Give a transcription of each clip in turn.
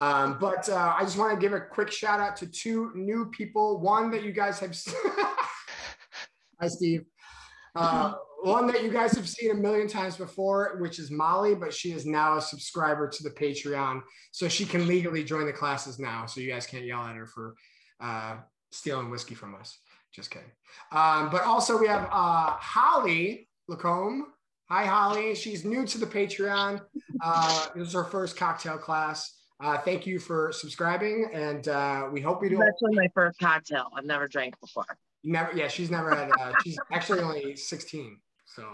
But I just want to give a quick shout out to two new people. One that you guys have. Hi, Steve. One that you guys have seen a million times before, which is Molly, but she is now a subscriber to the Patreon, so she can legally join the classes now. So you guys can't yell at her for stealing whiskey from us. Just kidding. But also we have Holly Lacombe. Hi, Holly. She's new to the Patreon. This is her first cocktail class. Thank you for subscribing, and we hope we don't. That's actually my first cocktail. I've never drank before. Never, yeah, she's never had. She's actually only 16, so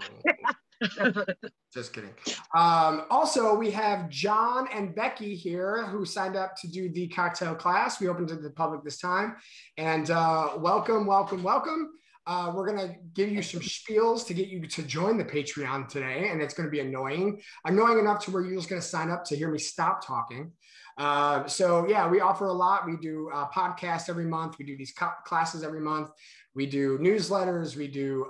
just kidding. Also, we have John and Becky here who signed up to do the cocktail class. We opened it to the public this time, and welcome, welcome, welcome. We're gonna give you some spiels to get you to join the Patreon today, and it's gonna be annoying enough to where you're just gonna sign up to hear me stop talking. So yeah, we offer a lot. We do podcasts every month. We do these classes every month. We do newsletters. We do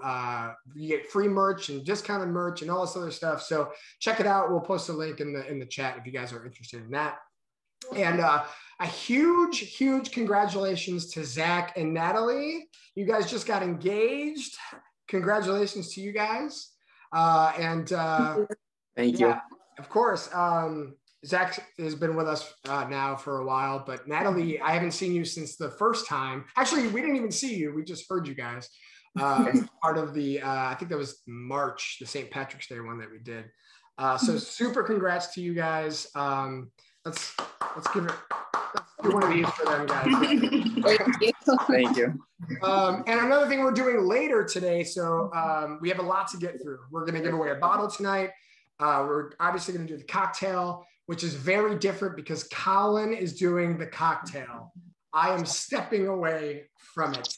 you get free merch and discounted merch and all this other stuff. So check it out. We'll post a link in the chat if you guys are interested in that. And a huge congratulations to Zach and Natalie. You guys just got engaged. Congratulations to you guys. Thank you. Of course. Zach has been with us now for a while, but Natalie, I haven't seen you since the first time. Actually, we didn't even see you. We just heard you guys. Part of the, I think that was March, the St. Patrick's Day one that we did. So super congrats to you guys. Let's do one of these for them, guys. Thank you. And another thing we're doing later today, so we have a lot to get through. We're going to give away a bottle tonight. We're obviously going to do the cocktail, which is very different because Colin is doing the cocktail. I am stepping away from it,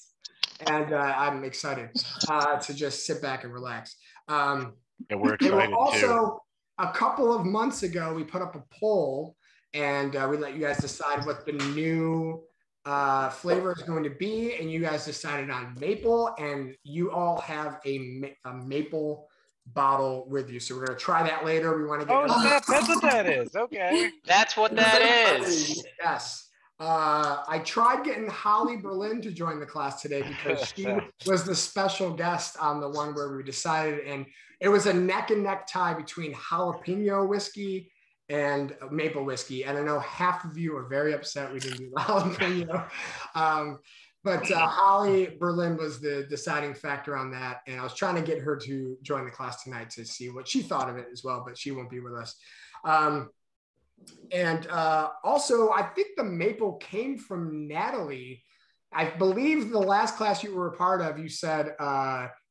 and I'm excited to just sit back and relax. Yeah, we're excited also, too. A couple of months ago, we put up a poll, and we let you guys decide what the new flavor is going to be, and you guys decided on maple, and you all have a maple bottle with you, so we're going to try that later. We want to get that's what that is. Okay, that's what that is. Yes. I tried getting Holly Berlin to join the class today because she was the special guest on the one where we decided, and it was a neck and neck tie between jalapeno whiskey and maple whiskey, and I know half of you are very upset we didn't do the jalapeno. But Holly Berlin was the deciding factor on that. And I was trying to get her to join the class tonight to see what she thought of it as well, but she won't be with us. Also, I think the maple came from Natalie. I believe the last class you were a part of, you said,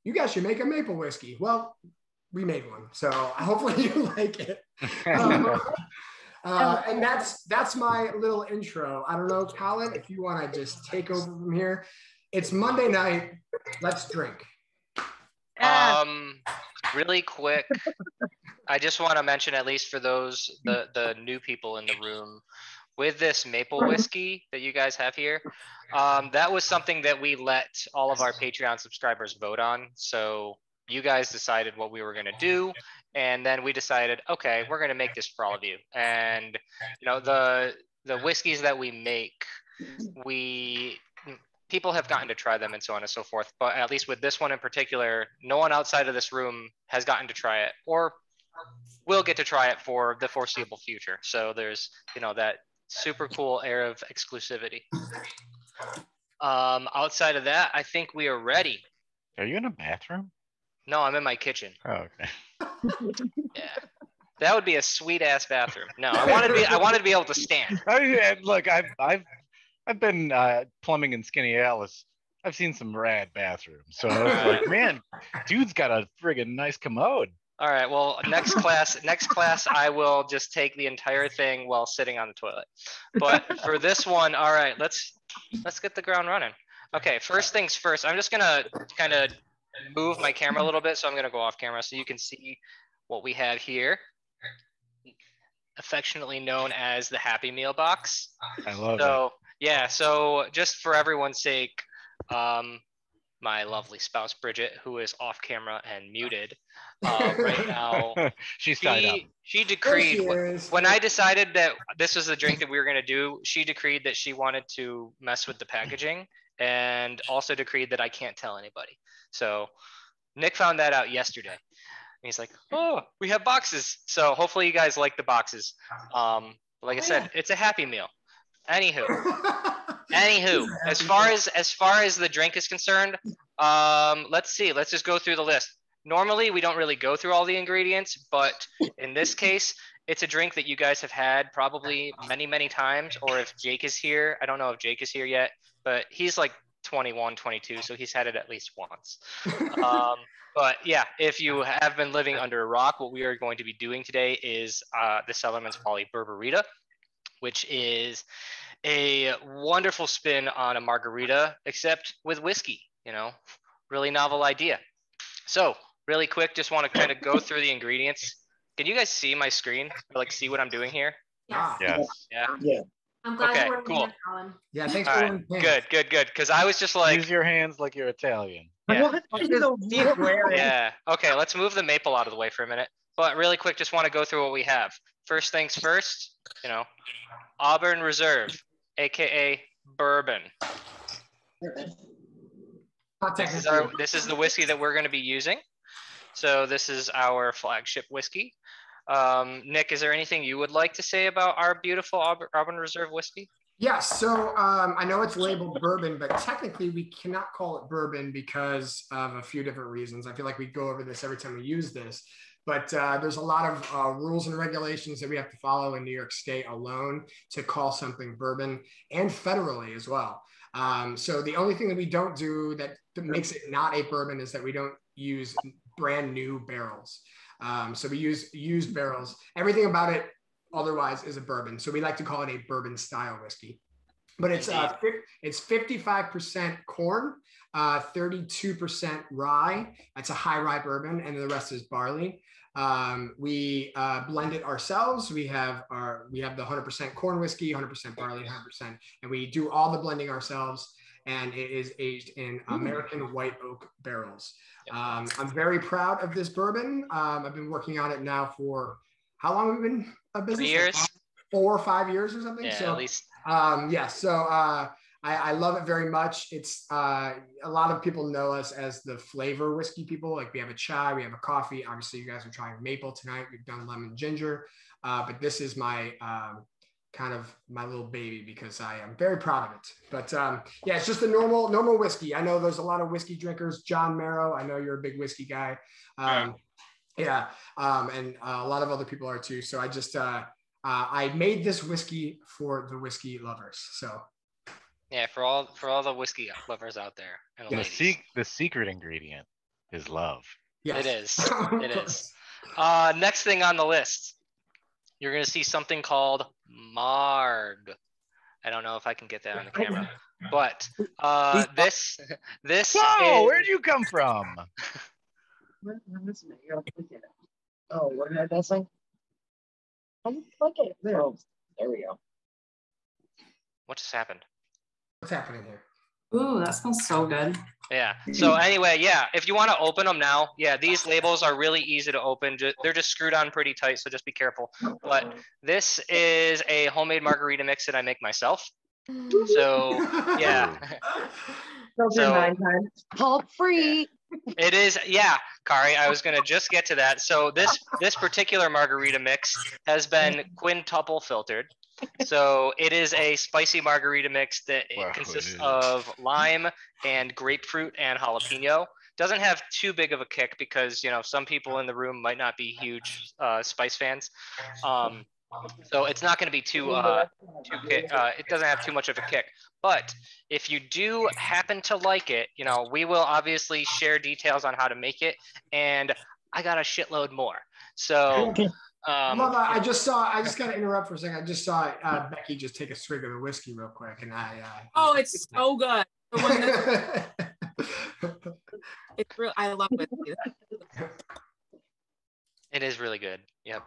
you guys should make a maple whiskey. Well, we made one. So hopefully you like it. And that's my little intro. I don't know, Colin, if you want to just take over from here. It's Monday night. Let's drink. Really quick, I just want to mention, at least for those the new people in the room, with this maple whiskey that you guys have here, that was something that we let all of our Patreon subscribers vote on. So you guys decided what we were going to do, and then we decided, okay, we're going to make this for all of you. And you know, the whiskeys that we make, people have gotten to try them and so on and so forth, but at least with this one in particular, no one outside of this room has gotten to try it or will get to try it for the foreseeable future. So there's, you know, that super cool air of exclusivity. Outside of that, I think we are ready. Are you in a bathroom? No, I'm in my kitchen. Oh, okay. Yeah, that would be a sweet ass bathroom. No, I wanted to be able to stand. Look, I've been plumbing in Skinny Alice. I've seen some rad bathrooms. So I was like, man, dude's got a friggin' nice commode. All right, well, next class, I will just take the entire thing while sitting on the toilet. But for this one, all right, let's get the ground running. Okay, first things first, I'm just gonna kind of move my camera a little bit, so I'm gonna go off camera so you can see what we have here, affectionately known as the Happy Meal box. I love it. Yeah, so just for everyone's sake, my lovely spouse Bridget, who is off camera and muted right now. She's tied up. She There decreed she is. when I decided that this was the drink that we were going to do. She decreed that she wanted to mess with the packaging, and also decreed that I can't tell anybody. So Nick found that out yesterday. And he's like, "Oh, we have boxes." So hopefully you guys like the boxes. Like I said, it's a happy meal. Anywho, as far as the drink is concerned, let's see. Let's just go through the list. Normally, we don't really go through all the ingredients, but in this case, it's a drink that you guys have had probably many, many times. Or if Jake is here, I don't know if Jake is here yet, but he's like 21, 22, so he's had it at least once. But yeah, if you have been living under a rock, what we are going to be doing today is the Cellarmen's Folly Bourbarita, which is a wonderful spin on a margarita, except with whiskey, really novel idea. So really quick, just want to kind of go through the ingredients. Can you guys see my screen or like see what I'm doing here? Ah, Yes. Yeah. I'm glad Okay, you're wearing cool. it, Colin. yeah, thanks All for right. wearing pants. Good. Because I was just like, Use your hands like you're Italian. Yeah. What is Steve wearing? yeah. Okay, let's move the maple out of the way for a minute. But really quick, just want to go through what we have. First things first, Auburn Reserve, aka bourbon. This is the whiskey that we're going to be using. So this is our flagship whiskey. Nick, is there anything you would like to say about our beautiful Auburn Reserve whiskey? Yes, so I know it's labeled bourbon, but technically we cannot call it bourbon because of a few different reasons. I feel like we go over this every time we use this, but there's a lot of rules and regulations that we have to follow in New York State alone to call something bourbon, and federally as well. So the only thing that we don't do that makes it not a bourbon is that we don't use brand new barrels. So we use used barrels. Everything about it otherwise is a bourbon. So we like to call it a bourbon style whiskey. But it's 55% corn, 32% rye. That's a high rye bourbon, and the rest is barley. We blend it ourselves. We have the 100% corn whiskey, 100% barley, 100%, and we do all the blending ourselves. And it is aged in American white oak barrels. I'm very proud of this bourbon. I've been working on it now for how long have we been a business? 3 years. Like 4 or 5 years or something. Yeah, so, at least. I love it very much. It's a lot of people know us as the flavor whiskey people. Like we have a chai, we have a coffee. Obviously, you guys are trying maple tonight. We've done lemon ginger, but this is my kind of my little baby because I am very proud of it. But yeah, it's just a normal whiskey. I know there's a lot of whiskey drinkers. John Marrow, I know you're a big whiskey guy. And a lot of other people are too. So I just I made this whiskey for the whiskey lovers. So yeah, for all the whiskey lovers out there. And The secret ingredient is love. yes. It is. Next thing on the list, you're gonna see something called Marg. I don't know if I can get that on the camera, but this Whoa, is, where'd you come from? Oh, what did I say? I didn't click it. There we go. what just happened? What's happening here? Ooh, that smells so good. Yeah. So anyway, yeah, if you want to open them now, yeah, these labels are really easy to open. They're just screwed on pretty tight, so just be careful. But this is a homemade margarita mix that I make myself. So yeah. So 9 times. Pulp free. It is, yeah, Kari, I was gonna just get to that. So this particular margarita mix has been quintuple filtered. So it is a spicy margarita mix that Wow, consists it is. of lime and grapefruit and jalapeno. Doesn't have too big of a kick because some people in the room might not be huge spice fans. So it's not going to be too it doesn't have too much of a kick. But if you do happen to like it, we will obviously share details on how to make it, and I got a shitload more. So I just got to interrupt for a second. I just saw Becky just take a swig of the whiskey real quick, and Oh, it's so good. The one it's real. I love whiskey. it is really good. Yep.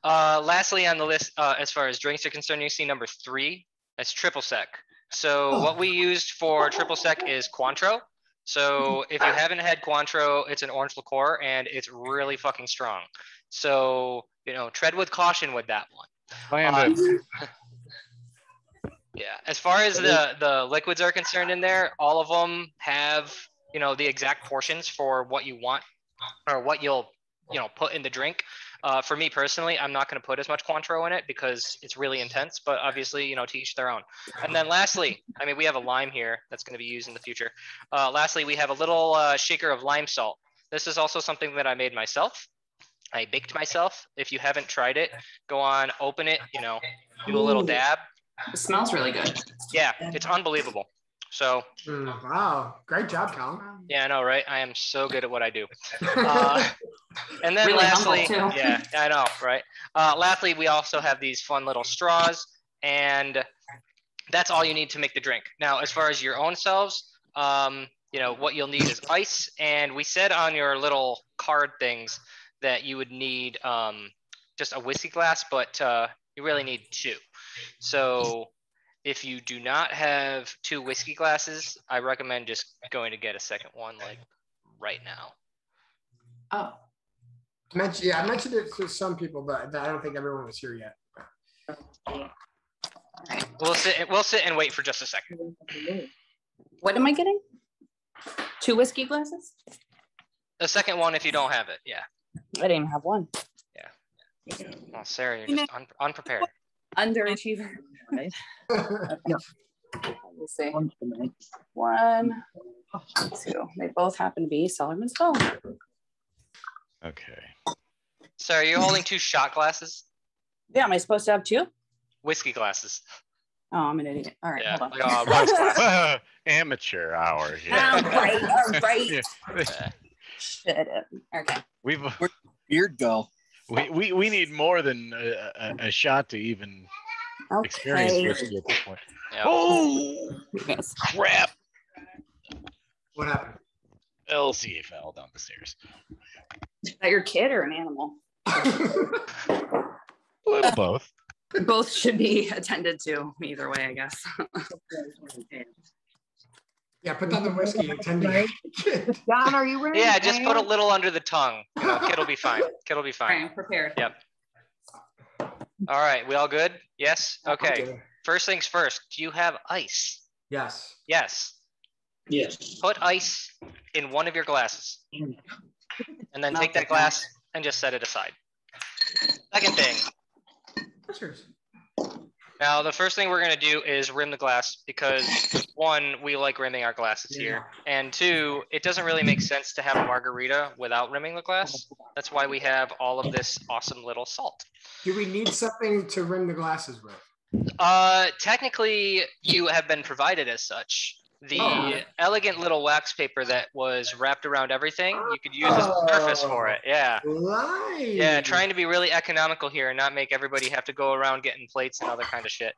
Lastly on the list, as far as drinks are concerned, you see number 3. That's triple sec. So what we used for triple sec is Cointreau. So if you haven't had Cointreau, it's an orange liqueur and it's really fucking strong. So, you know, tread with caution with that one. Landon. Yeah, as far as the liquids are concerned in there, all of them have, you know, the exact portions for what you want or what you'll, you know, put in the drink. For me personally, I'm not going to put as much Cointreau in it because it's really intense, but obviously, you know, to each their own. And then lastly, I mean, we have a lime here that's going to be used in the future. Lastly, we have a little shaker of lime salt. This is also something that I made myself. I baked myself. If you haven't tried it, go on, open it, you know, do a little dab. It smells really good. Yeah, it's unbelievable. So, wow, great job, Colin. yeah, I know, right? I am so good at what I do. And then Really lastly, humble, too. yeah, I know, right? Lastly, we also have these fun little straws, and that's all you need to make the drink. Now, as far as your own selves, you know, what you'll need is ice, and we said on your little card things that you would need just a whiskey glass, but you really need 2. So if you do not have 2 whiskey glasses, I recommend just going to get a second one like right now. Oh, I mentioned it to some people, but I don't think everyone was here yet. We'll sit and wait for just a second. what am I getting? 2 whiskey glasses? The second one if you don't have it, yeah. I didn't have one. Well, Sarah, you're just unprepared. Underachiever. Right. Yeah. Let's see. 1, 2. They both happen to be Cellarmen's phone. Okay. So are you holding 2 shot glasses? Yeah, am I supposed to have 2? Whiskey glasses. Oh, I'm an idiot. All right, Yeah. hold on. Like, rocks glass. Amateur hour here. All right, all right. Yeah. Shut up. Okay. Where'd beard go? We need more than a shot to even experience Okay. whiskey at this point. Yeah. Oh Yes. crap! What happened? Elsie fell down the stairs. Is that your kid or an animal? A little both. Both should be attended to either way, I guess. Yeah, put down the whiskey and tend to kid. Don, are you ready? Yeah, just put a little under the tongue. You know, kid'll be fine. Kid'll be All right, fine. I'm prepared. Yep. All right, we all good? Yes? Okay. Okay. First things first, do you have ice? Yes. Yes. Yes. Put ice in one of your glasses. And then take that glass and just set it aside. Second thing. What's yours? Now, the first thing we're going to do is rim the glass because 1, we like rimming our glasses here. And 2, it doesn't really make sense to have a margarita without rimming the glass. That's why we have all of this awesome little salt. Do we need something to rim the glasses with? Technically, you have been provided as such. The elegant little wax paper that was wrapped around everything, you could use as a surface for it. Yeah. Right. Yeah, trying to be really economical here and not make everybody have to go around getting plates and other kind of shit.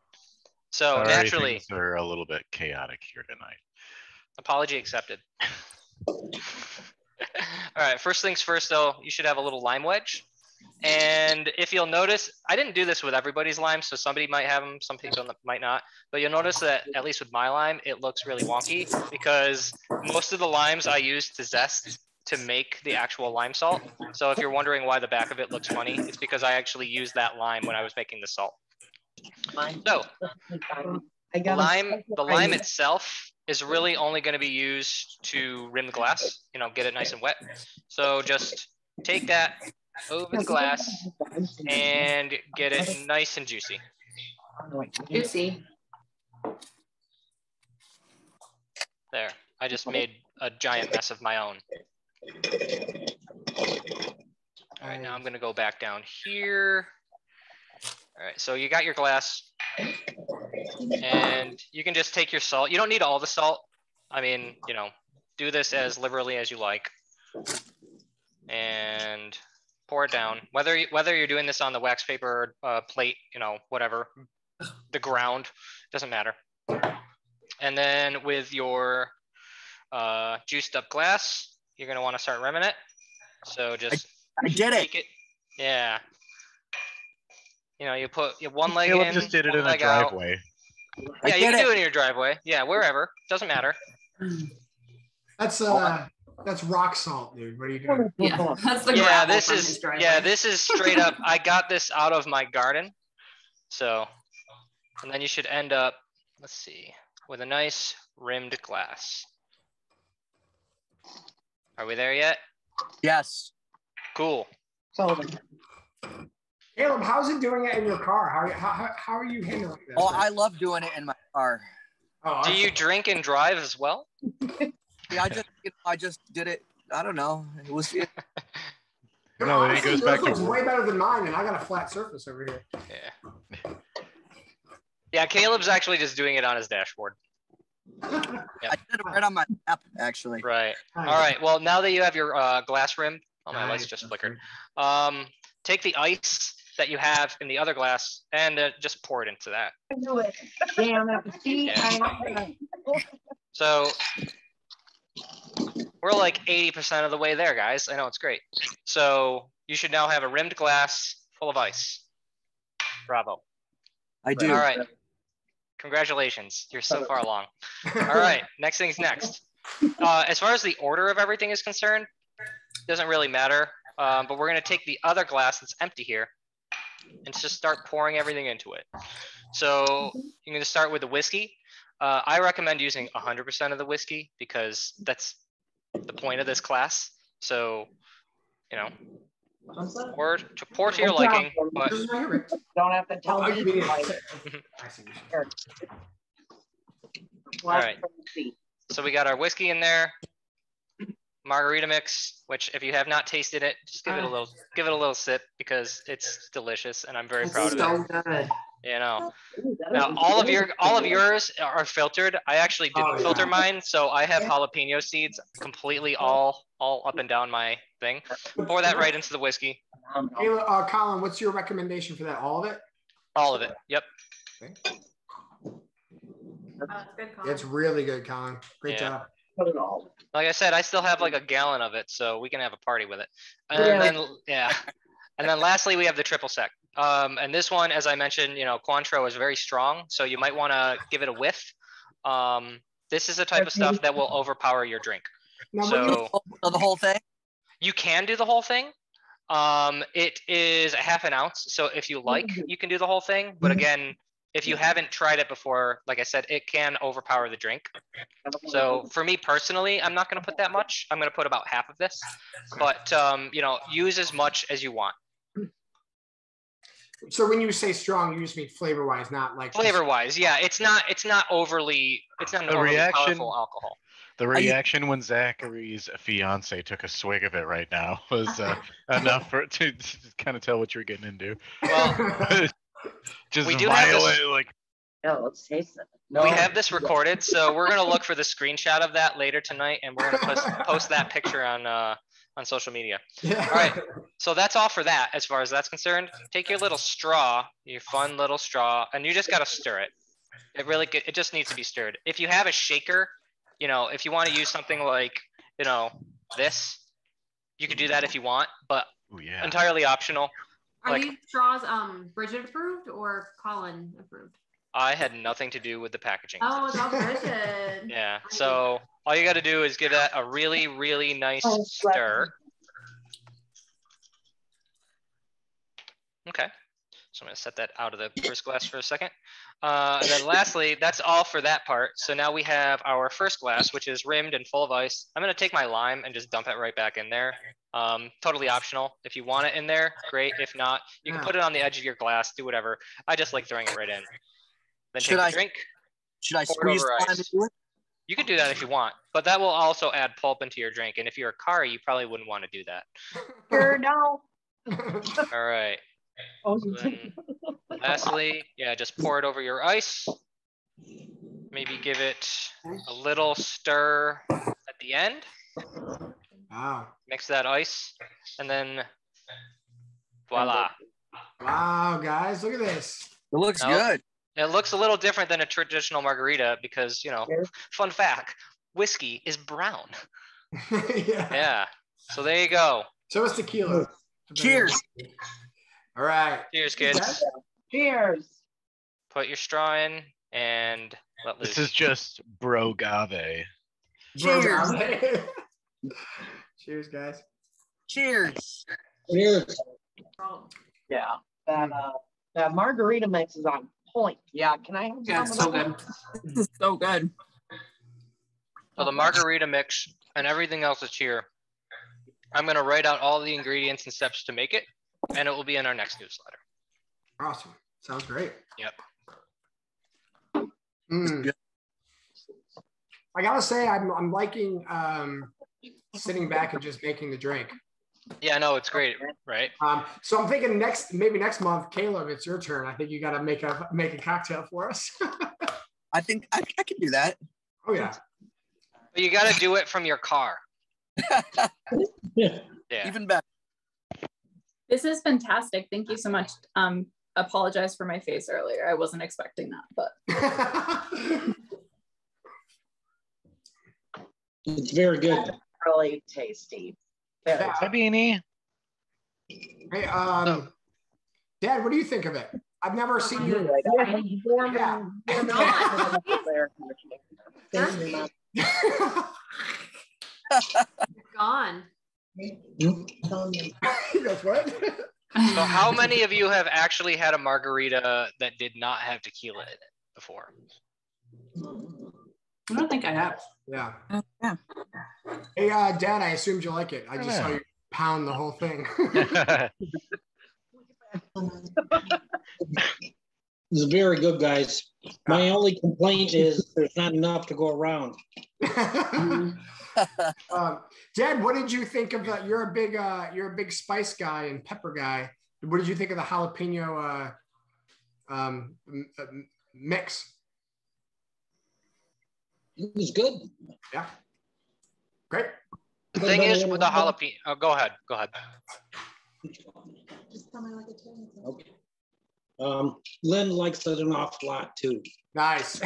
So Sorry, naturally, things are a little bit chaotic here tonight. apology accepted. All right, first things first though, you should have a little lime wedge. And if you'll notice, I didn't do this with everybody's lime, so somebody might have them, some people might not. But you'll notice that, at least with my lime, it looks really wonky because most of the limes I use to zest to make the actual lime salt. So if you're wondering why the back of it looks funny, it's because I actually used that lime when I was making the salt. So the lime itself is really only going to be used to rim the glass, you know, get it nice and wet. So just take that over the glass and get it nice and juicy. Juicy. There, I just made a giant mess of my own. All right, now I'm gonna go back down here. All right, so you got your glass and you can just take your salt. You don't need all the salt. I mean, you know, do this as liberally as you like. And pour it down. Whether you're doing this on the wax paper plate, you know, whatever, the ground, doesn't matter. And then with your juiced up glass, you're gonna want to start rimming it. So just I did it. take it. Yeah. You know, you put one leg Caleb in, just did it one in a leg out. driveway. Yeah, you can do it in your driveway. Yeah, wherever. Doesn't matter. That's rock salt, dude. What are you doing? Yeah, that's the Yeah, gravel this from his is driveway. this is straight up. I got this out of my garden. So, and then you should end up, let's see, with a nice rimmed glass. Are we there yet? Yes. Cool. Sullivan. Caleb, how's it doing it in your car? How are you handling this? Oh, I love doing it in my car. Oh, Do you drink and drive as well? Yeah, I just did it. I don't know. It was. Dude, No, then he honestly, goes yours back to looks way better than mine, and I got a flat surface over here. Yeah. Yeah, Caleb's actually just doing it on his dashboard. I did it right on my app, actually. Right. All right. Well, now that you have your glass rim, oh, my lights just flickered. Take the ice that you have in the other glass and just pour it into that. I knew it. Damn, see, Yeah. So we're like 80% of the way there, guys. I know, it's great. So you should now have a rimmed glass full of ice. Bravo. I do. All right. Congratulations. You're so far along. All right. Next thing's next. As far as the order of everything is concerned, doesn't really matter. But we're going to take the other glass that's empty here and just start pouring everything into it. So you're going to start with the whiskey. I recommend using 100% of the whiskey because that's the point of this class. So, you know, pour to your liking. But don't have to tell me. All right. So we got our whiskey in there. Margarita mix, which if you have not tasted it, just give it a little sip because it's delicious and I'm very proud of it. So good. You know. Now all of yours are filtered. I actually didn't filter mine, so I have jalapeno seeds completely all up and down my thing. Pour that right into the whiskey. Hey, Colin, what's your recommendation for that? All of it? All of it. Yep. Okay. Good call. It's really good, Colin. Great job. Put it all. Like I said, I still have like a gallon of it, so we can have a party with it. And then lastly, we have the triple sec. And this one, as I mentioned, you know, Cointreau is very strong, so you might want to give it a whiff. This is the type of stuff that will overpower your drink. So the whole thing? You can do the whole thing. It is a half an ounce, so if you like, you can do the whole thing. But again, if you haven't tried it before, like I said, it can overpower the drink. So for me personally, I'm not going to put that much. I'm going to put about half of this. But you know, use as much as you want. So when you say strong, you just mean flavor-wise, not like flavor-wise. Yeah, it's not an overly powerful alcohol. The reaction when Zachary's fiance took a swig of it right now was enough for it to kind of tell what you're getting into. Well, just we do violate, like. No, let's taste it. We have this recorded, so we're gonna look for the screenshot of that later tonight, and we're gonna post that picture on social media. Yeah. All right, so that's all for that. As far as that's concerned, take your little straw, your fun little straw, and you just gotta stir it. It just needs to be stirred. If you have a shaker, you know, if you want to use something like, you know, this, you could do that if you want, but entirely optional. Are these straws Bridget approved or Colin approved? I had nothing to do with the packaging. Oh, it's all Bridget. Yeah. So all you got to do is give that a really, really nice stir. Okay. So I'm going to set that out of the first glass for a second. And then lastly, that's all for that part. So now we have our first glass, which is rimmed and full of ice. I'm going to take my lime and just dump it right back in there. Totally optional. If you want it in there, great. If not, you can put it on the edge of your glass, do whatever. I just like throwing it right in. Then take a drink. Should I squeeze lime into it? You can do that if you want, but that will also add pulp into your drink. And if you're a car, you probably wouldn't want to do that. Sure, no. All right. So then, lastly, just pour it over your ice. Maybe give it a little stir at the end. Wow. Mix that ice, and then voila. Wow, guys, look at this. It looks good. It looks a little different than a traditional margarita because, you know, fun fact, whiskey is brown. Yeah. So there you go. So is tequila. Cheers. All right. Cheers, kids. Cheers. Put your straw in and let loose. This is just bro agave. Cheers. Cheers, guys. Cheers. Cheers. Oh, Yeah, that margarita mix is on point. Yeah, can I have Yeah, it's so good. this is so good. So the margarita mix and everything else is here. I'm gonna write out all the ingredients and steps to make it, and it will be in our next newsletter. Awesome. Sounds great. Yep. I gotta say, I'm liking sitting back and just making the drink. Yeah, no, it's great, right? So I'm thinking maybe next month, Caleb, it's your turn. I think you gotta make a cocktail for us. I think I can do that. Oh yeah. But you got to do it from your car. Yeah. Even better. This is fantastic. Thank you so much. Apologize for my face earlier. I wasn't expecting that, but It's very good. Really tasty. Yeah. Beanie. Hey, Dad, what do you think of it? I've never seen you. Yeah. Gone. That's what? So how many of you have actually had a margarita that did not have tequila in it before? I don't think I have. Yeah. Yeah. Hey, Dad, I assumed you like it. I just saw you pound the whole thing. It's very good, guys. My only complaint is there's not enough to go around. Dad, what did you think of the? You're a big spice guy and pepper guy. What did you think of the jalapeno mix? It was good. Yeah. Great. The thing is with the jalapeno. Oh, go ahead. Go ahead. Okay. Lynn likes it an awful lot too. Nice.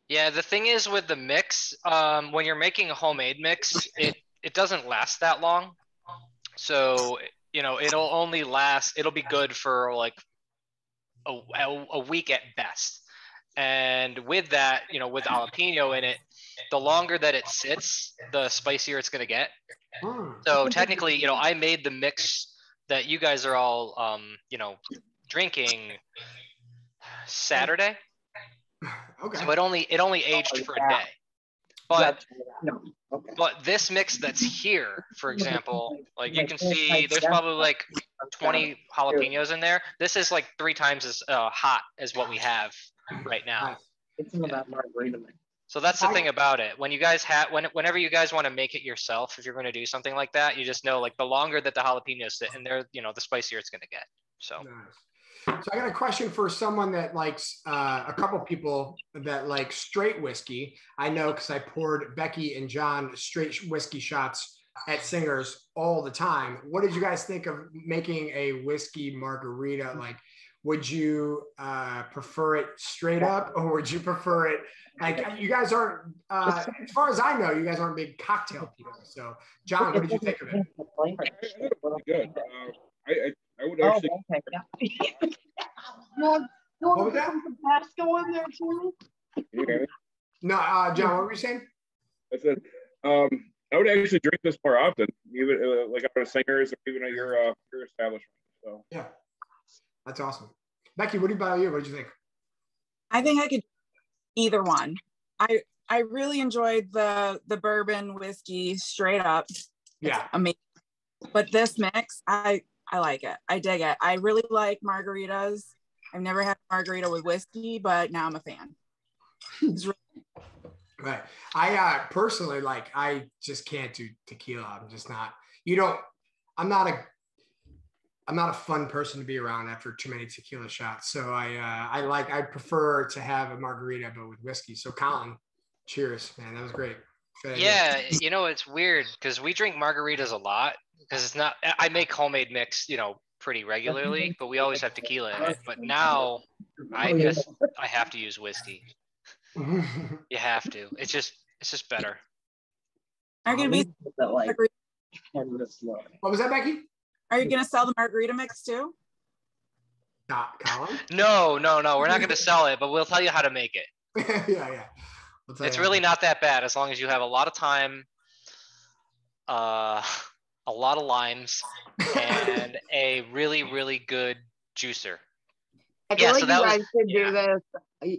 Yeah, the thing is with the mix, when you're making a homemade mix, it doesn't last that long. So, you know, it'll be good for like a week at best. And with that, you know, with jalapeno in it, the longer that it sits, the spicier it's going to get. So technically, you know, I made the mix that you guys are all, you know, drinking Saturday. Okay. So it only aged for a day. But this mix that's here, for example, like you can see there's probably like 20 jalapenos in there. This is like 3 times as hot as what we have right now. It's in that margarita mix. So that's the thing about it. When you guys whenever you guys want to make it yourself, if you're going to do something like that, you just know like the longer that the jalapenos sit in there, you know, the spicier it's going to get. So. Nice. So I got a question for someone that likes a couple people that like straight whiskey. I know because I poured Becky and John straight whiskey shots at Singers all the time. What did you guys think of making a whiskey margarita? Like, would you prefer it straight up, or would you prefer it like you guys aren't? As far as I know, you guys aren't big cocktail people. So, John, what did you think of it? Good. I would actually. What was that? Tabasco in there too? Yeah. No, John, what were you saying? I said, I would actually drink this more often, even like at a Singer's or even at your establishment. So yeah, that's awesome. Becky, what about you? What did you think? I think I could either one. I really enjoyed the bourbon whiskey straight up. Yeah, amazing. But this mix, I like it. I dig it. I really like margaritas. I've never had a margarita with whiskey, but now I'm a fan. Right. I personally I just can't do tequila. I'm just not. I'm not a fun person to be around after too many tequila shots. So I prefer to have a margarita but with whiskey. So Colin, cheers, man. That was great. Yeah, you know, it's weird because we drink margaritas a lot because it's not. I make homemade mix, you know, pretty regularly, but we always have tequila in it. But now I have to use whiskey. You have to. It's just better. Are you gonna be what was that, Becky? Are you gonna sell the margarita mix too? Colin? No. We're not gonna sell it, but we'll tell you how to make it. yeah. It's really not that bad as long as you have a lot of time, a lot of limes, and a really, really good juicer. I feel Yeah, like so that you was- guys should do this.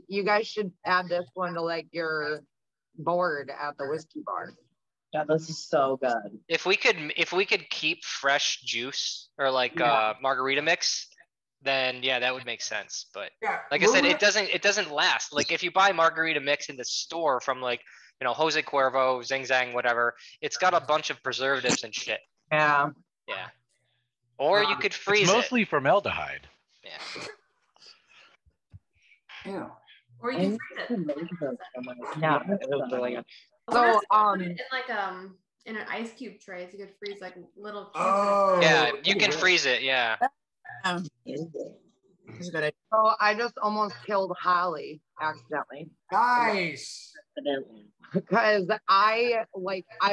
You guys should add this one to like your board at the whiskey bar. Yeah, this is so good. If we could keep fresh juice or like margarita mix, then yeah, that would make sense. But like I said, it doesn't last. Like if you buy margarita mix in the store from like, you know, Jose Cuervo, Zing Zang, whatever, it's got a bunch of preservatives and shit. Yeah. Yeah. Or you could freeze it's mostly formaldehyde. Yeah. Ew. Or you can freeze it. Yeah, it was really good. So So in like in an ice cube tray, so you could freeze like little cubes. Oh. Yeah, you can freeze it. Yeah. That's a good idea. So I just almost killed Holly accidentally. Nice. Because I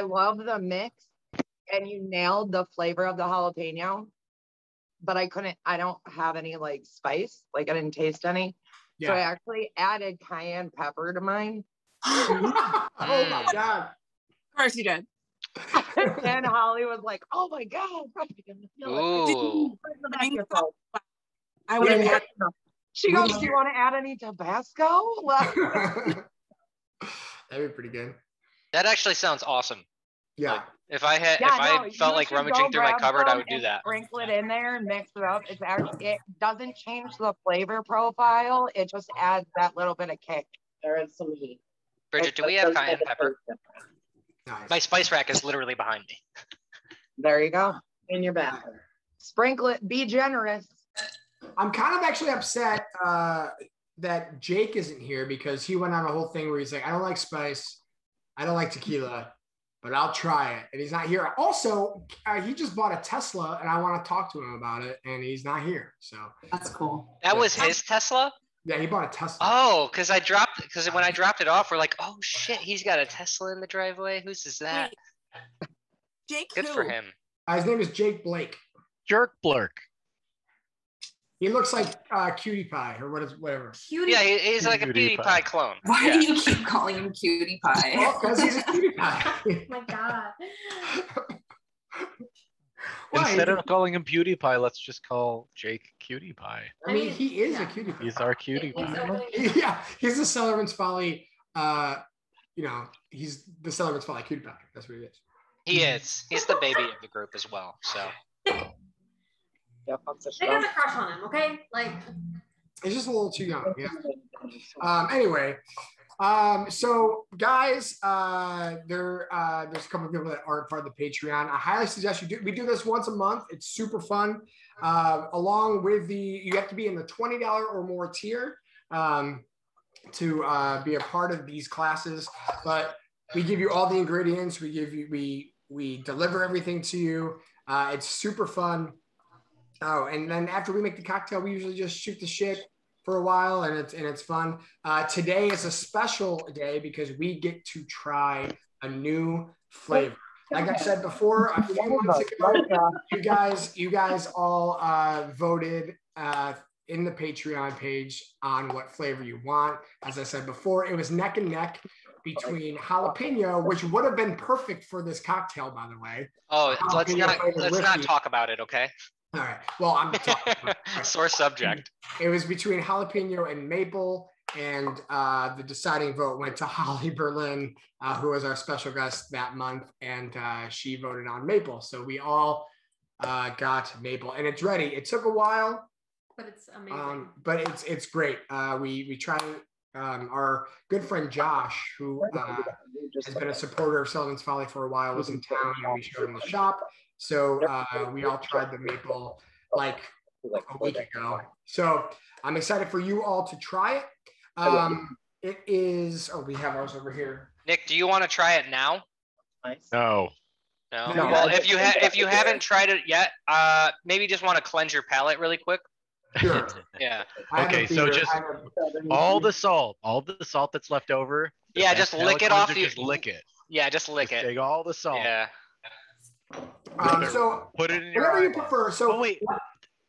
love the mix and you nailed the flavor of the jalapeno, but I don't have any like spice. Like I didn't taste any. So I actually added cayenne pepper to mine. Oh my God. Of course you did. And Holly was like, oh my God. Ooh. I would have had. She goes, do you want to add any Tabasco? That'd be pretty good. That actually sounds awesome. Yeah. Like, if I felt like rummaging through my cupboard, I would do that. Sprinkle it in there and mix it up. It's actually, it doesn't change the flavor profile. It just adds that little bit of kick. There is some heat. Bridget, do we have cayenne pepper? Nice. My spice rack is literally behind me. There you go. In your bag. Sprinkle it. Be generous. I'm kind of actually upset that Jake isn't here because he went on a whole thing where he's like, I don't like spice. I don't like tequila, but I'll try it. And he's not here. Also, he just bought a Tesla and I want to talk to him about it. And he's not here. So That's cool. That was his Tesla? yeah, he bought a Tesla. Oh, because when I dropped it off, we're like, oh shit, he's got a Tesla in the driveway. Whose is that? Wait. Jake, Good who? for him. His name is Jake Blake. Jerk blurk. He looks like Cutie Pie or whatever. Cutie. Yeah, he's like a Cutie PewDiePie Pie. clone. Why Yeah. do you keep calling him Cutie Pie? Well, because he's a Cutie Pie. Oh my God. Why? Instead of calling him PewDiePie, let's just call Jake Cutie Pie. I mean, he is a Cutie Pie. He's our cutie He's pie. opening- Yeah, he's the Cellarmen's Folly. You know, he's the Cellarmen's Folly Cutie Pie. That's what he is. He is. He's the baby of the group as well. So They got a crush on him, okay? Like, He's just a little too young. Yeah. Anyway, so guys, there's a couple of people that aren't part of the Patreon. I highly suggest you do. We do this once a month. It's super fun. Along with you have to be in the $20 or more tier to be a part of these classes. But we give you all the ingredients. We deliver everything to you. It's super fun. Oh, and then after we make the cocktail, we usually just shoot the shit for a while, and it's fun. Today is a special day because we get to try a new flavor. Like I said before, a few months ago, you guys all voted in the Patreon page on what flavor you want. As I said before, it was neck and neck between jalapeno, which would have been perfect for this cocktail, by the way. oh, let's Jalapeno not whiskey. talk about it, okay? All right. Well, I'm talking. Sore subject. It was between jalapeno and maple, and the deciding vote went to Holly Berlin, who was our special guest that month, and she voted on maple. So we all got maple, and it's ready. It took a while, but it's amazing. but it's great. We tried it. Our good friend Josh, who has been a supporter of Cellarmen's Folly for a while, was in town, and we showed him the shop. So we all tried the maple like a week ago. So I'm excited for you all to try it. It is. Oh, we have ours over here. Nick, do you want to try it now? No. No. No. Well, if you haven't tried it yet, maybe just want to cleanse your palate really quick. Sure. Yeah. Okay, so just all the salt that's left over. Yeah, just lick it off. Just lick it. Yeah, just lick Just it. take all the salt. Yeah. So Put it in your whatever you eyeball. prefer. So Oh wait,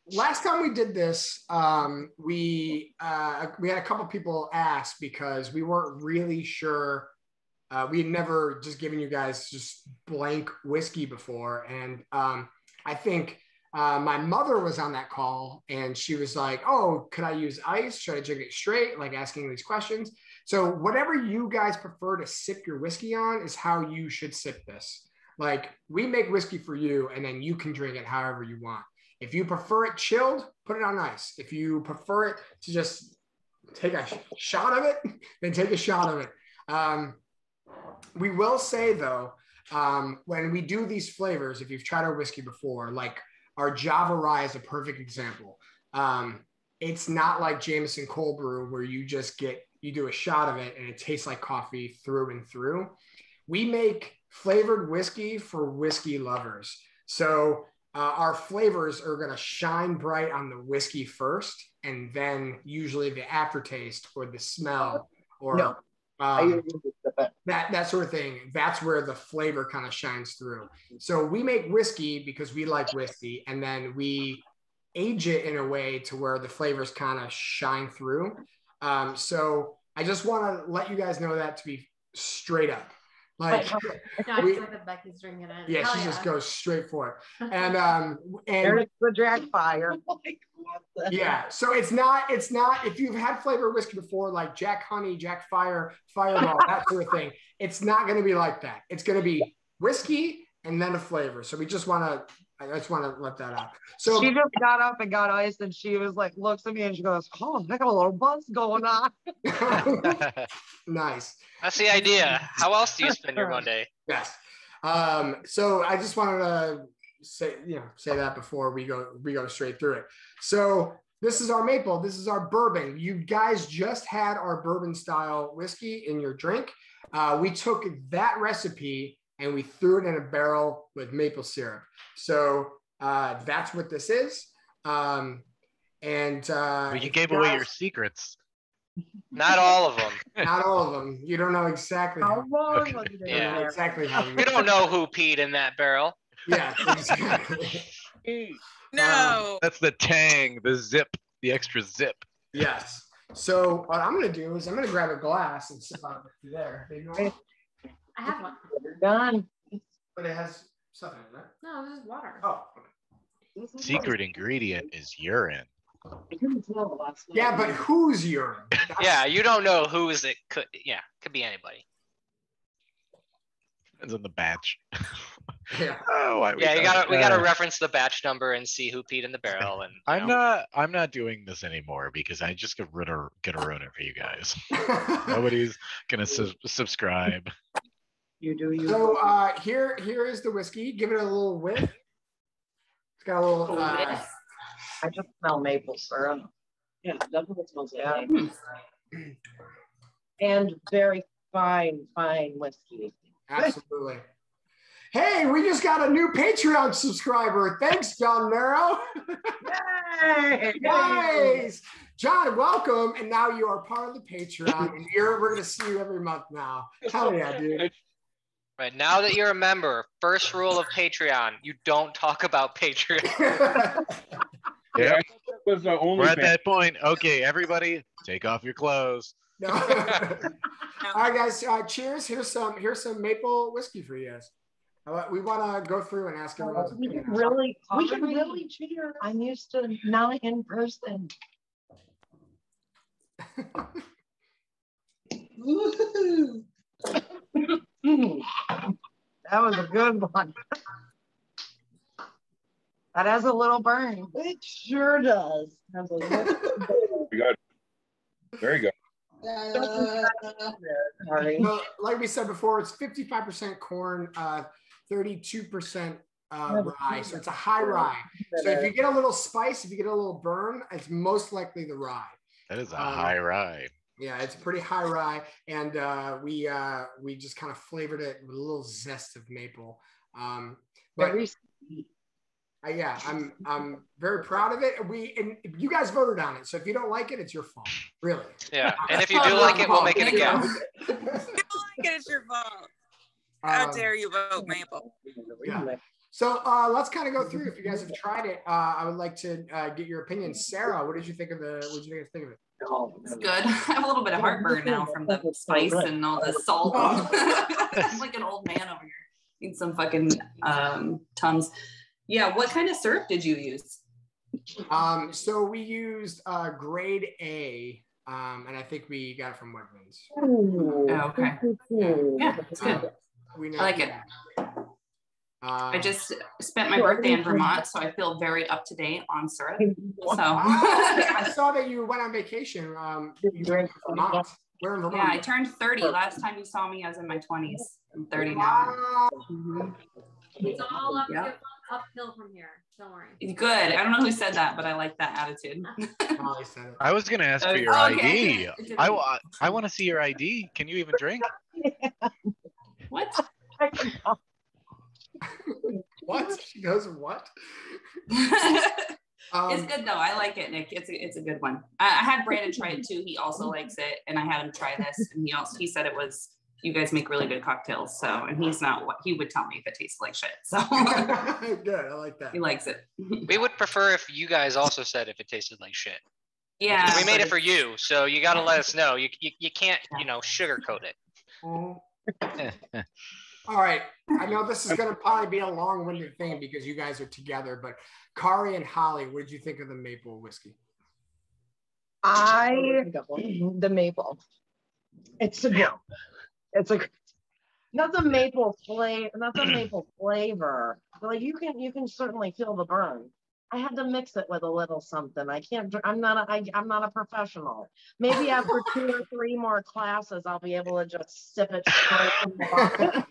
last time we did this, we had a couple people ask because we weren't really sure. We had never just given you guys just blank whiskey before. And I think my mother was on that call and she was like, oh, could I use ice? Should I drink it straight? Like asking these questions. So whatever you guys prefer to sip your whiskey on is how you should sip this. Like we make whiskey for you and then you can drink it however you want. If you prefer it chilled, put it on ice. If you prefer it to just take a shot of it, then take a shot of it. We will say though, when we do these flavors, if you've tried our whiskey before, like our Java Rye is a perfect example. It's not like Jameson cold brew where you do a shot of it and it tastes like coffee through and through. We make flavored whiskey for whiskey lovers. So our flavors are going to shine bright on the whiskey first, and then usually the aftertaste or the smell or that sort of thing. That's where the flavor kind of shines through. So we make whiskey because we like whiskey, and then we age it in a way to where the flavors kind of shine through. So I just want to let you guys know that to be straight up. Like, Becky's drinking it. Yeah, she just goes straight for it. And there's the Jack Fire. Yeah, so it's not if you've had flavored whiskey before, like Jack Honey, Jack Fire, Fireball, that sort of thing, it's not going to be like that. It's going to be whiskey and then a flavor. So I just want to let that out. So she just got up and got ice and she was like, looks at me and she goes, oh, I got a little buzz going on. Nice. That's the idea. How else do you spend your Monday? Yes. So I just wanted to say that before we go straight through it. So this is our maple. This is our bourbon. You guys just had our bourbon style whiskey in your drink. We took that recipe and we threw it in a barrel with maple syrup. So that's what this is. But you gave away your secrets. Not all of them. Not all of them. You don't know exactly how. Yeah. Exactly how. You don't know who peed in that barrel. Yeah, exactly. No. That's the tang, the zip, the extra zip. Yes. So what I'm going to do is I'm going to grab a glass and sip out of there. I have one. You're done. But it has stuff in it, right? No, this is water. Oh. Secret ingredient is urine. Yeah, but whose urine? Yeah, you don't know whose it could. Yeah, could be anybody. Depends on the batch. Yeah. We gotta reference the batch number and see who peed in the barrel. And I'm not doing this anymore because I just gonna ruin it for you guys. Nobody's gonna subscribe. You do. So here is the whiskey. Give it a little whiff. It's got a little. I just smell maple syrup. Yeah, definitely smells like maple. And very fine whiskey. Absolutely. Hey, we just got a new Patreon subscriber. Thanks, John Narrow. Yay! Nice. John, welcome. And now you are part of the Patreon. And we're going to see you every month now. Hell yeah, dude. Right, now that you're a member, first rule of Patreon, you don't talk about Patreon. Yeah, was the only. We're at that point. Okay, everybody, take off your clothes. No. All right, guys. Cheers. Here's some maple whiskey for you guys. We want to go through and ask everyone's opinion. We can really cheer. I'm used to not in person. That was a good one. That has a little burn. It sure does. Very good. Very good. Well, like we said before, it's 55% corn, 32% rye. So it's a high rye. So if you get a little spice, if you get a little burn, it's most likely the rye. That is a high rye. Yeah, it's a pretty high rye, and we just kind of flavored it with a little zest of maple. But yeah, I'm very proud of it. And you guys voted on it, so if you don't like it, it's your fault, really. Yeah, and if you do like it, we'll make it again. If you don't like it, it's your fault. How dare you vote maple? Yeah. So let's kind of go through. If you guys have tried it, I would like to get your opinion. Sarah, what did you think of the? What did you think of it? It's good. I have a little bit of heartburn now from the spice and all the salt. I'm like an old man over here. Need some fucking Tums. Yeah, what kind of syrup did you use? So we used grade A, and I think we got it from Wegmans. Oh, okay. Yeah, it's good. I like it. I just spent my birthday in Vermont, so I feel very up to date on syrup. So I saw that you went on vacation. You went to Vermont. Where in Vermont? Yeah, I turned 30. Last time you saw me, I was in my 20s. I'm 30 now. It's all uphill from here. Don't worry. Good. I don't know who said that, but I like that attitude. I was gonna ask for your ID. I want to see your ID. Can you even drink? What? What? She goes, what? It's good though. I like it, Nick. It's a good one. I had Brandon try it too. He also likes it, and I had him try this, and he said it was. You guys make really good cocktails, so and he's not what he would tell me if it tastes like shit. So good, I like that. He likes it. We would prefer if you guys also said if it tasted like shit. Yeah, we made it for you, so you got to let us know. You can't sugarcoat it. All right, I know this is going to probably be a long-winded thing because you guys are together, but Kari and Holly, what did you think of the maple whiskey? The maple. It's not the maple flavor. Like you can certainly feel the burn. I had to mix it with a little something. I'm not a professional. Maybe after 2 or 3 more classes, I'll be able to just sip it straight from the bottle.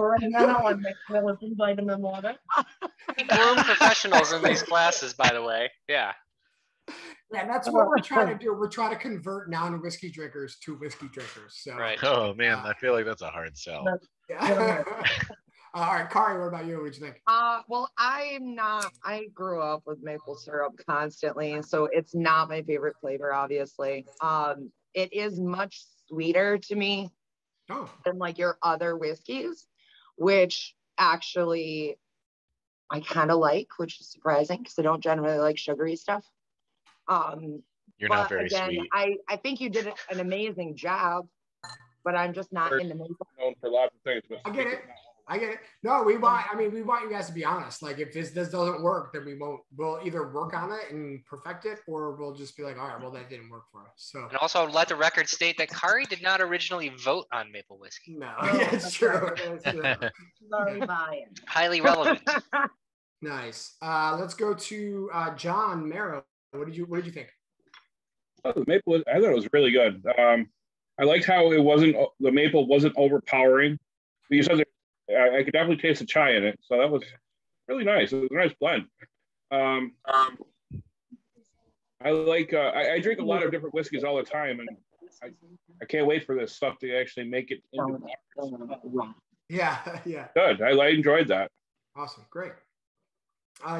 Right now, I'm mixing it with some vitamin water. We groom professionals in these classes, by the way. Yeah. Yeah, that's what we're trying to do. We're trying to convert non-whiskey drinkers to whiskey drinkers. So, right. Oh man, I feel like that's a hard sell. Yeah. All right, Kari, what about you? What do you think? Well, I grew up with maple syrup constantly, so it's not my favorite flavor, obviously. It is much sweeter to me than like your other whiskeys, which actually I kind of like, which is surprising because I don't generally like sugary stuff. You're not very sweet. I think you did an amazing job, but I'm just not in the maple. Known for lots of things, but I get it. No, we want you guys to be honest. Like if this doesn't work, then we'll either work on it and perfect it, or we'll just be like, all right, well, that didn't work for us. So, and also let the record state that Kari did not originally vote on maple whiskey. No, it's true. Very biased. Highly relevant. Nice. Let's go to John Marrow. What did you think? Oh, the maple, I thought it was really good. I liked how the maple wasn't overpowering. You said I could definitely taste the chai in it, so that was really nice. It was a nice blend. I drink a lot of different whiskeys all the time, and I can't wait for this stuff to actually make it into. Yeah. Good. I enjoyed that. Awesome. Great.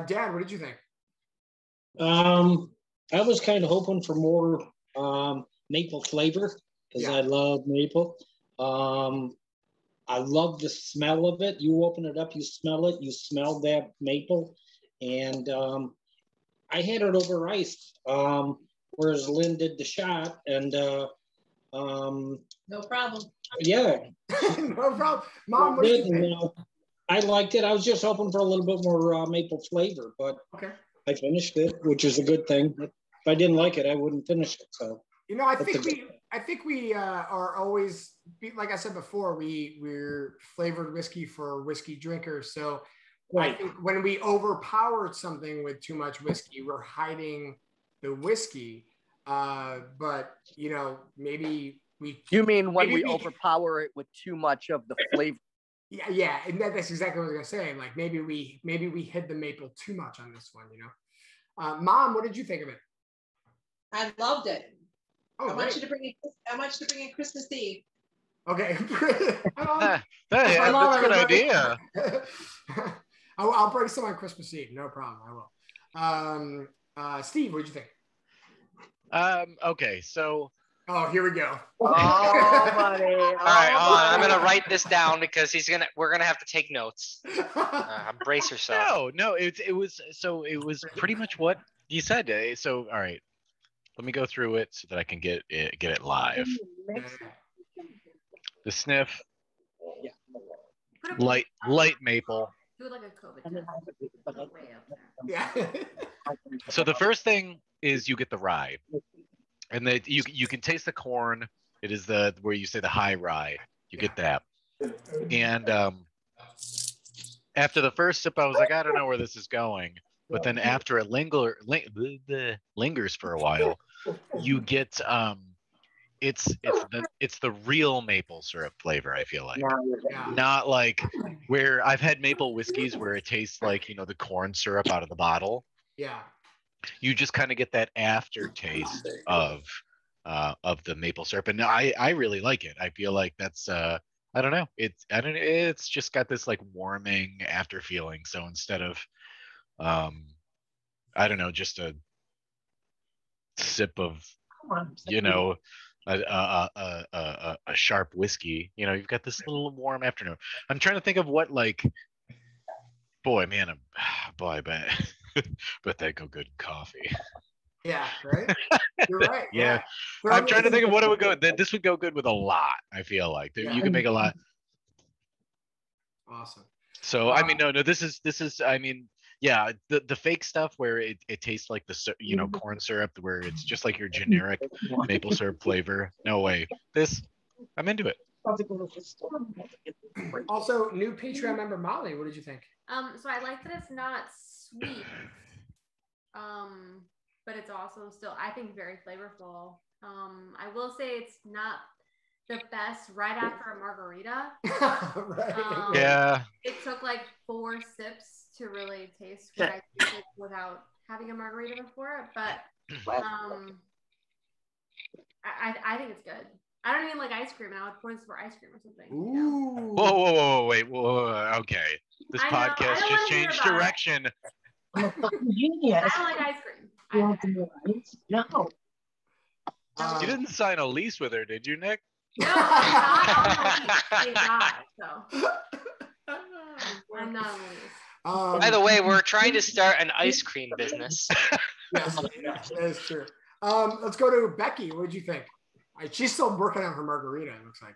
Dan, what did you think? I was kind of hoping for more maple flavor because I love maple. I love the smell of it. You open it up, you smell it, you smell that maple. And I had it over ice, whereas Lynn did the shot. And no problem. Yeah. No problem. Mom, what did you think? I liked it. I was just hoping for a little bit more maple flavor, but I finished it, which is a good thing. If I didn't like it, I wouldn't finish it. So I think we are always, like I said before, we're flavored whiskey for whiskey drinkers. So I think when we overpower something with too much whiskey, we're hiding the whiskey. But maybe we. You mean when we overpower it with too much of the flavor? Yeah, and that's exactly what I was gonna say. Like maybe we hid the maple too much on this one. Mom, what did you think of it? I loved it. Oh, I want you to bring in Christmas Eve. Okay. That's a good idea. I'll bring some on Christmas Eve. No problem. I will. Steve, what did you think? Okay, so Oh, here we go. Oh, buddy. All right, hold on. I'm gonna write this down because we're gonna have to take notes. Brace yourself. No, it was pretty much what you said. So all right, let me go through it so that I can get it live. The sniff, light maple. Do like a COVID test. Yeah. So the first thing is you get the rye, and that you can taste the corn. It is where you say the high rye. You get that, and after the first sip, I was like, I don't know where this is going. But then after it lingers for a while, you get it's the real maple syrup flavor. I feel like, not like where I've had maple whiskeys where it tastes like the corn syrup out of the bottle. Yeah. You just kind of get that aftertaste of the maple syrup, and I really like it. I feel like that's I don't know. It's just got this like warming after feeling. So instead of I don't know, just a sip of a sharp whiskey, you've got this little warm afternoon. I'm trying to think of what but they go good in coffee. Yeah, right. You're right. Yeah. I'm trying to think of what it would go. This would go good with a lot. I feel like you can make a lot. Awesome. So I mean, no. This is. I mean, yeah. The fake stuff where it tastes like the corn syrup, where it's just like your generic maple syrup flavor. No way. I'm into it. Also, new Patreon member Molly, what did you think? So I like that it's not sweet. But it's also still, I think, very flavorful. I will say it's not the best right after a margarita. Right. Yeah. It took like 4 sips to really taste what I tasted without having a margarita before it. But I think it's good. I don't even like ice cream, and I would pour this for ice cream or something. Ooh. Whoa, wait, whoa, okay. This podcast just changed direction. Genius. I don't like ice cream. No. You didn't sign a lease with her, did you, Nick? No, I'm not on the lease. Thank God. So I'm not on the lease. By the way, we're trying to start an ice cream business. Yes, that is true. Let's go to Becky. What did you think? She's still working on her margarita, it looks like.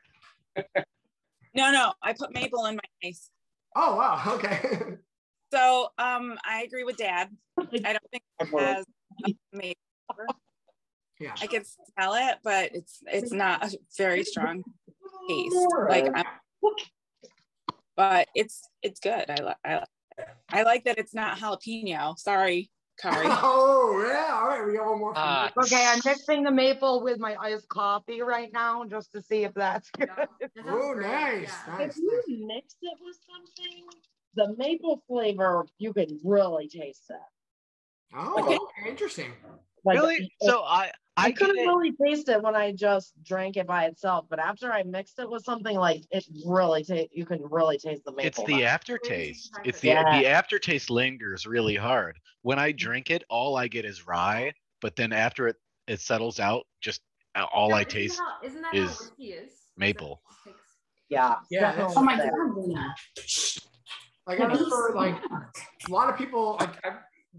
No, I put maple in my ice. Oh, wow. Okay. So I agree with Dad. I don't think it has maple. Yeah. I can smell it, but it's not a very strong taste. But it's good. I like that it's not jalapeno. Sorry, Kari. Oh yeah, all right. We got one more. Okay, I'm mixing the maple with my iced coffee right now just to see if that's good. Oh, nice. If you mix it with something, the maple flavor, you can really taste that. Oh, okay. Interesting. Really? So I couldn't really taste it when I just drank it by itself, but after I mixed it with something, like it really you can really taste the maple. It's the aftertaste. It's the aftertaste lingers really hard. When I drink it, all I get is rye, but then after it settles out, just all I taste is maple. Yeah. Yeah. Oh my God. Like I remember, like a lot of people, like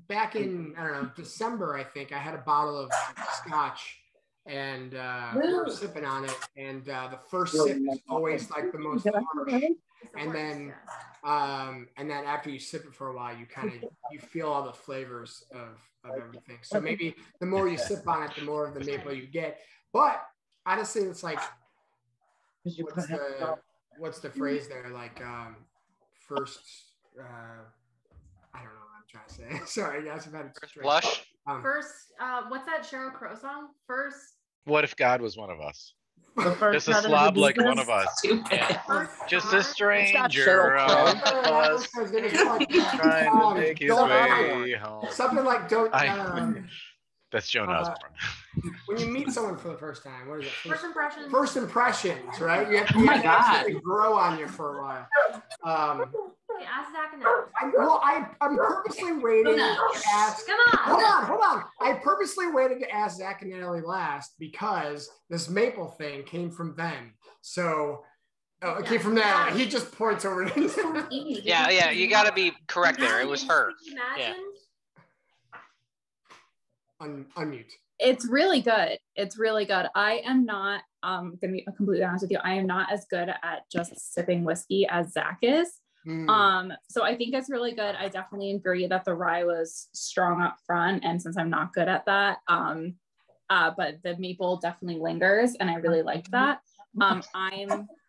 back in December, I think I had a bottle of scotch, and we were sipping on it, and the first sip is always like the most harsh, and then after you sip it for a while, you feel all the flavors of everything. So maybe the more you sip on it, the more of the maple you get. But honestly, it's like what's the phrase there? Like first, I don't know what I'm trying to say. Sorry, guys, I've had a blush. First, what's that Sheryl Crow song? First. What if God was one of us? Just a slob like one of us. Yeah. Just a stranger on the bus trying to make his way home. Something like that's Joan Osborne. When you meet someone for the first time, what is it? First impressions. First impressions, right? You have to actually grow on you for a while. I Ask Zach and Alex. I'm purposely waiting to ask. Come on. Hold on. I purposely waited to ask Zach and Natalie last because this maple thing came from them. So it came from Natalie. He just points over to his Yeah, you got to be correct there. It was her. Yeah. Unmute. It's really good. It's really good. I am not, gonna be completely honest with you. I am not as good at just sipping whiskey as Zach is. So I think it's really good. I definitely agree that the rye was strong up front, and since I'm not good at that, but the maple definitely lingers, and I really liked that. I'm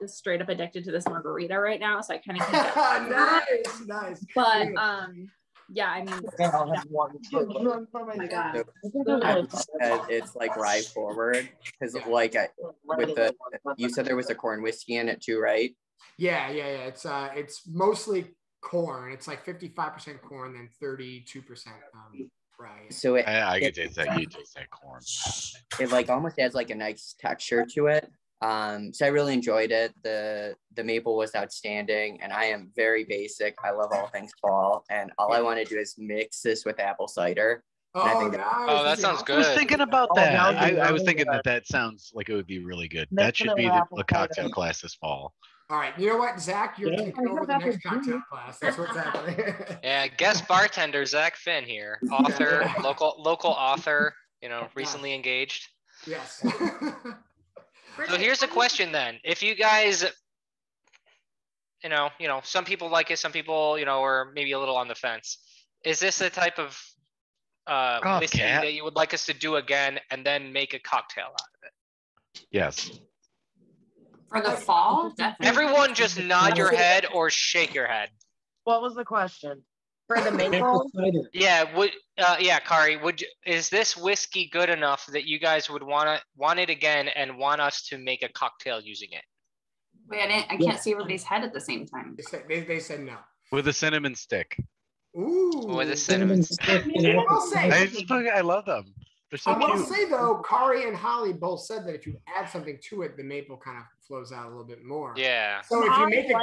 just straight up addicted to this margarita right now, so I kind of can't. Nice. But yeah, I mean, Oh my god, it's like rye forward because like you said there was a corn whiskey in it too, right? Yeah. It's mostly corn. It's like 55% corn, then 32% rye. So I could taste that. You taste that corn. It like almost adds like a nice texture to it. So I really enjoyed it. The maple was outstanding, and I am very basic. I love all things fall, and all I want to do is mix this with apple cider. That sounds good. I was thinking about that. I was thinking that sounds like it would be really good. That should be the cocktail class this fall. All right, you know what, Zach? You're taking over the next cocktail class. That's what's happening. Yeah, guest bartender Zach Finn here, author, local author. Recently engaged. Yes. So here's a question then: if you guys, some people like it, some people, are maybe a little on the fence. Is this the type of whiskey that you would like us to do again, and then make a cocktail out of it? Yes. For the fall, definitely. Everyone, just nod your head or shake your head. What was the question? For the maple? Yeah, Kari, is this whiskey good enough that you guys would want it again and want us to make a cocktail using it? Wait, I can't see everybody's head at the same time. They said no. With a cinnamon stick. Ooh. With a cinnamon stick. I love them. They're so cute. I will say though, Kari and Holly both said that if you add something to it, the maple kind of flows out a little bit more. Yeah. So if you make it,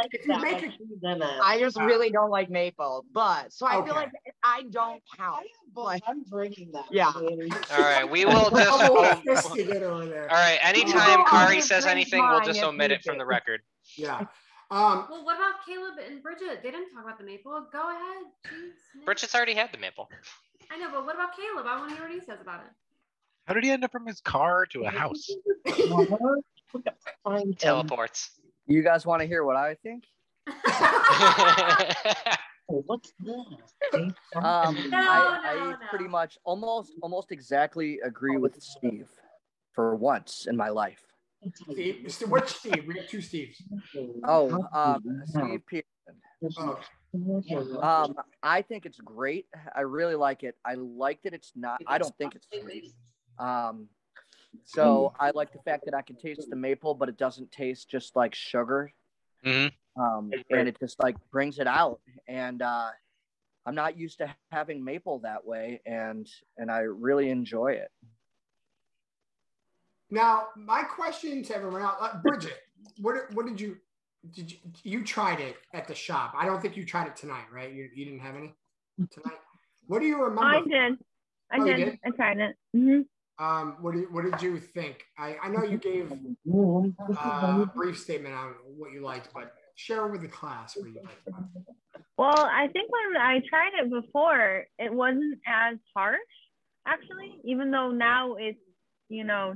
I just really don't like maple, but so I feel like I don't count. Like, I'm drinking that. Yeah. All right, we will just. All right, anytime Kari says anything, we'll just omit it from the record. Yeah. Well, what about Caleb and Bridget? They didn't talk about the maple. Go ahead. Jeez, Bridget's already had the maple. I know, but what about Caleb? I want to hear what he says about it. How did he end up from his car to a house? Teleports. You guys want to hear what I think? What's this? I pretty much almost exactly agree with Steve for once in my life. Steve, which Steve? We have two Steves. Steve Peterson. I think it's great. I really like it. I like that it's not. I don't think it's sweet. So I like the fact that I can taste the maple, but it doesn't taste just like sugar. Mm-hmm. And it just like brings it out. And I'm not used to having maple that way, and I really enjoy it. Now, my question to everyone else, Bridget, what did you tried it at the shop? I don't think you tried it tonight, right? You didn't have any tonight. What do you remember? I did. I did. I tried it. Mm-hmm. What did you think? I know you gave a brief statement on what you liked, but share with the class what you liked about it. Well, I think when I tried it before, it wasn't as harsh, actually, even though now it's,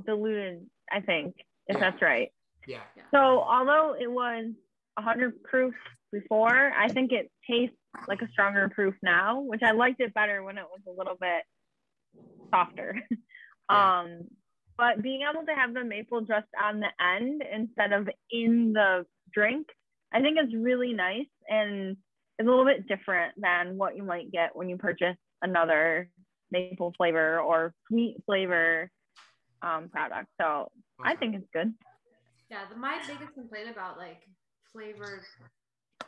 diluted, I think, if that's right. Yeah. So although it was 100 proof before, I think it tastes like a stronger proof now, which I liked it better when it was a little bit softer. But being able to have the maple just on the end instead of in the drink, I think is really nice, and it's a little bit different than what you might get when you purchase another maple flavor or sweet flavor product. So I think it's good. Yeah, my biggest complaint about like flavored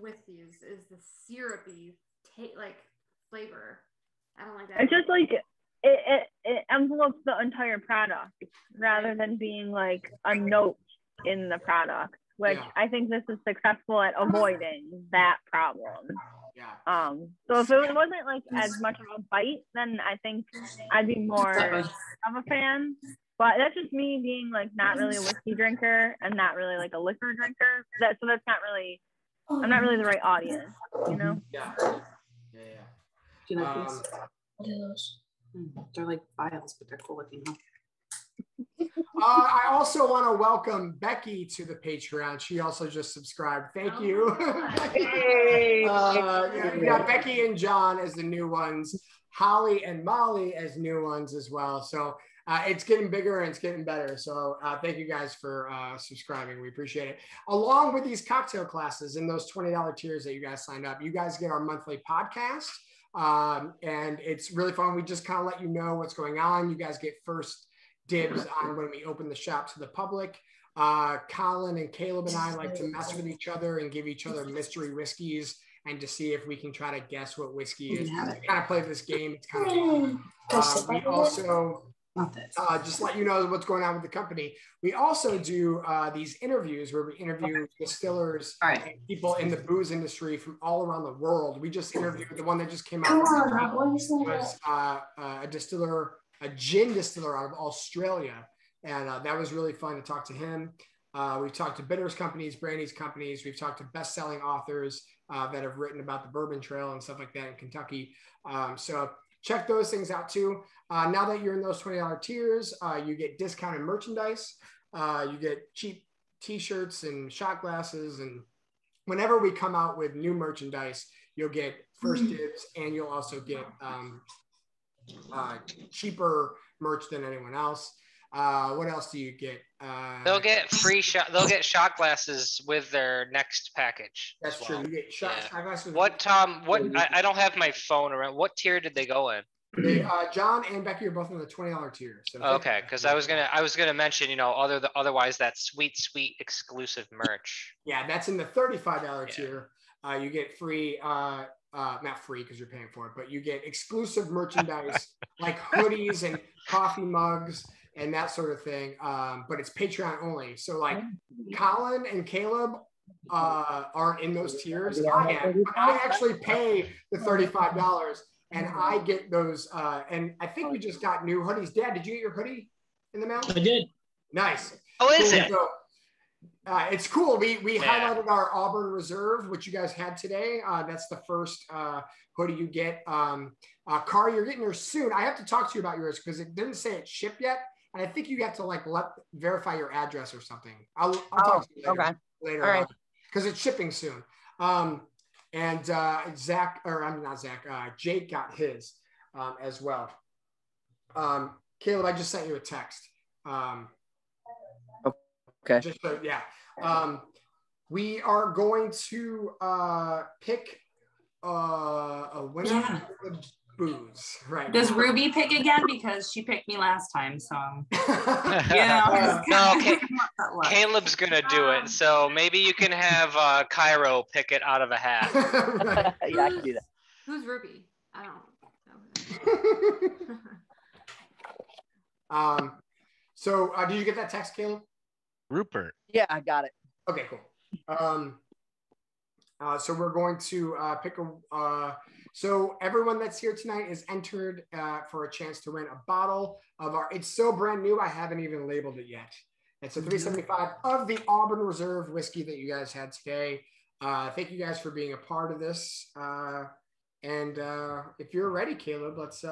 whiskeys is the syrupy flavor. I don't like that. It's just like it envelopes the entire product rather than being like a note in the product, which I think this is successful at avoiding that problem. So if it wasn't like as much of a bite, then I think I'd be more of a fan. But that's just me being like not really a whiskey drinker and not really like a liquor drinker. So that's not really, I'm not really the right audience, you know? Yeah. Do you like these? What are those? They're like vials, but they're cool looking. I also want to welcome Becky to the Patreon. She also just subscribed. Thank you. Yeah, Becky and John as the new ones, Holly and Molly as new ones as well. So it's getting bigger and it's getting better. So thank you guys for subscribing. We appreciate it. Along with these cocktail classes and those $20 tiers that you guys signed up, you guys get our monthly podcast. And it's really fun. We just kind of let you know what's going on. You guys get first dibs on when we open the shop to the public. Colin and Caleb and I like to mess with each other and give each other mystery whiskeys and to see if we can try to guess what whiskey is. We kind of play this game. It's kind of fun. We also just let you know what's going on with the company. We also do these interviews where we interview distillers and people in the booze industry from all around the world. We just interviewed the one that just came out was a gin distiller out of Australia. And that was really fun to talk to him. We've talked to bitters companies, brandies companies. We've talked to best-selling authors that have written about the Bourbon Trail and stuff like that in Kentucky. So check those things out too. Now that you're in those $20 tiers, you get discounted merchandise. You get cheap t-shirts and shot glasses. And whenever we come out with new merchandise, you'll get first dibs and you'll also get cheaper merch than anyone else. What else do you get? They'll get free shot. They'll get shot glasses with their next package. That's true. You get shot glasses. What Tom? What I don't have my phone around. What tier did they go in? They, John and Becky are both in the $20 tier. So okay, because I was gonna mention, you know, otherwise that sweet exclusive merch. Yeah, that's in the $35 tier. You get free. Not free because you're paying for it, but you get exclusive merchandise like hoodies and coffee mugs and that sort of thing. But it's Patreon only. So like Colin and Caleb aren't in those tiers. I actually pay the $35 and I get those. And I think we just got new hoodies. Dad, did you get your hoodie in the mail? I did. Nice. Oh, is it? So, it's cool. We highlighted our Auburn Reserve, which you guys had today. That's the first hoodie you get. Car, you're getting yours soon. I have to talk to you about yours because it didn't say it's shipped yet. And I think you have to like verify your address or something. I'll talk to you later. All right. Because it's shipping soon. And Zach, or I'm not Zach, Jake got his as well. Caleb, I just sent you a text. Okay. Just so, yeah. We are going to pick a winner of booze, right? Does Ruby pick again? Because she picked me last time, so no, Caleb's gonna do it. So maybe you can have Cairo pick it out of a hat. Yeah, I can do that. Who's Ruby? I don't know. So did you get that text, Caleb? Rupert. Yeah, I got it. Okay, cool. So we're going to pick so everyone that's here tonight is entered for a chance to win a bottle of our, it's so brand new, I haven't even labeled it yet. It's a 375 of the Auburn Reserve whiskey that you guys had today. Thank you guys for being a part of this. And if you're ready, Caleb, let's.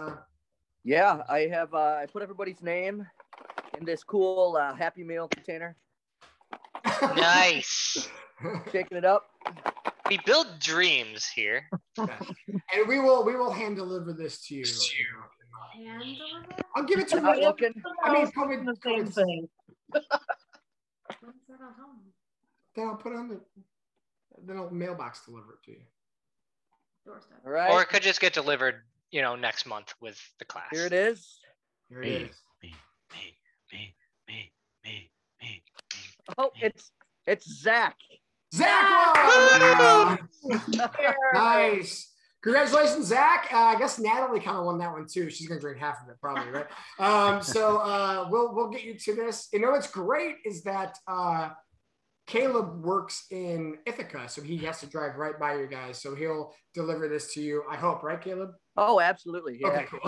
Yeah, I have, I put everybody's name in this cool Happy Meal container. Nice. Shaking it up. We build dreams here. And we will hand deliver this to you. I'll give it to you. I mean, COVID, the same thing. Then I'll put it on then I'll mailbox deliver it to you. Doorstep. All right. Or it could just get delivered, you know, next month with the class. Here it is. Here it is. Me. Oh, it's Zach. Zach won! Nice. Congratulations, Zach. I guess Natalie kind of won that one too. She's gonna drink half of it, probably, right? So we'll get you to this. You know what's great is that Caleb works in Ithaca, so he has to drive right by you guys. So he'll deliver this to you. I hope, right, Caleb? Oh, absolutely. Yeah. Okay, cool.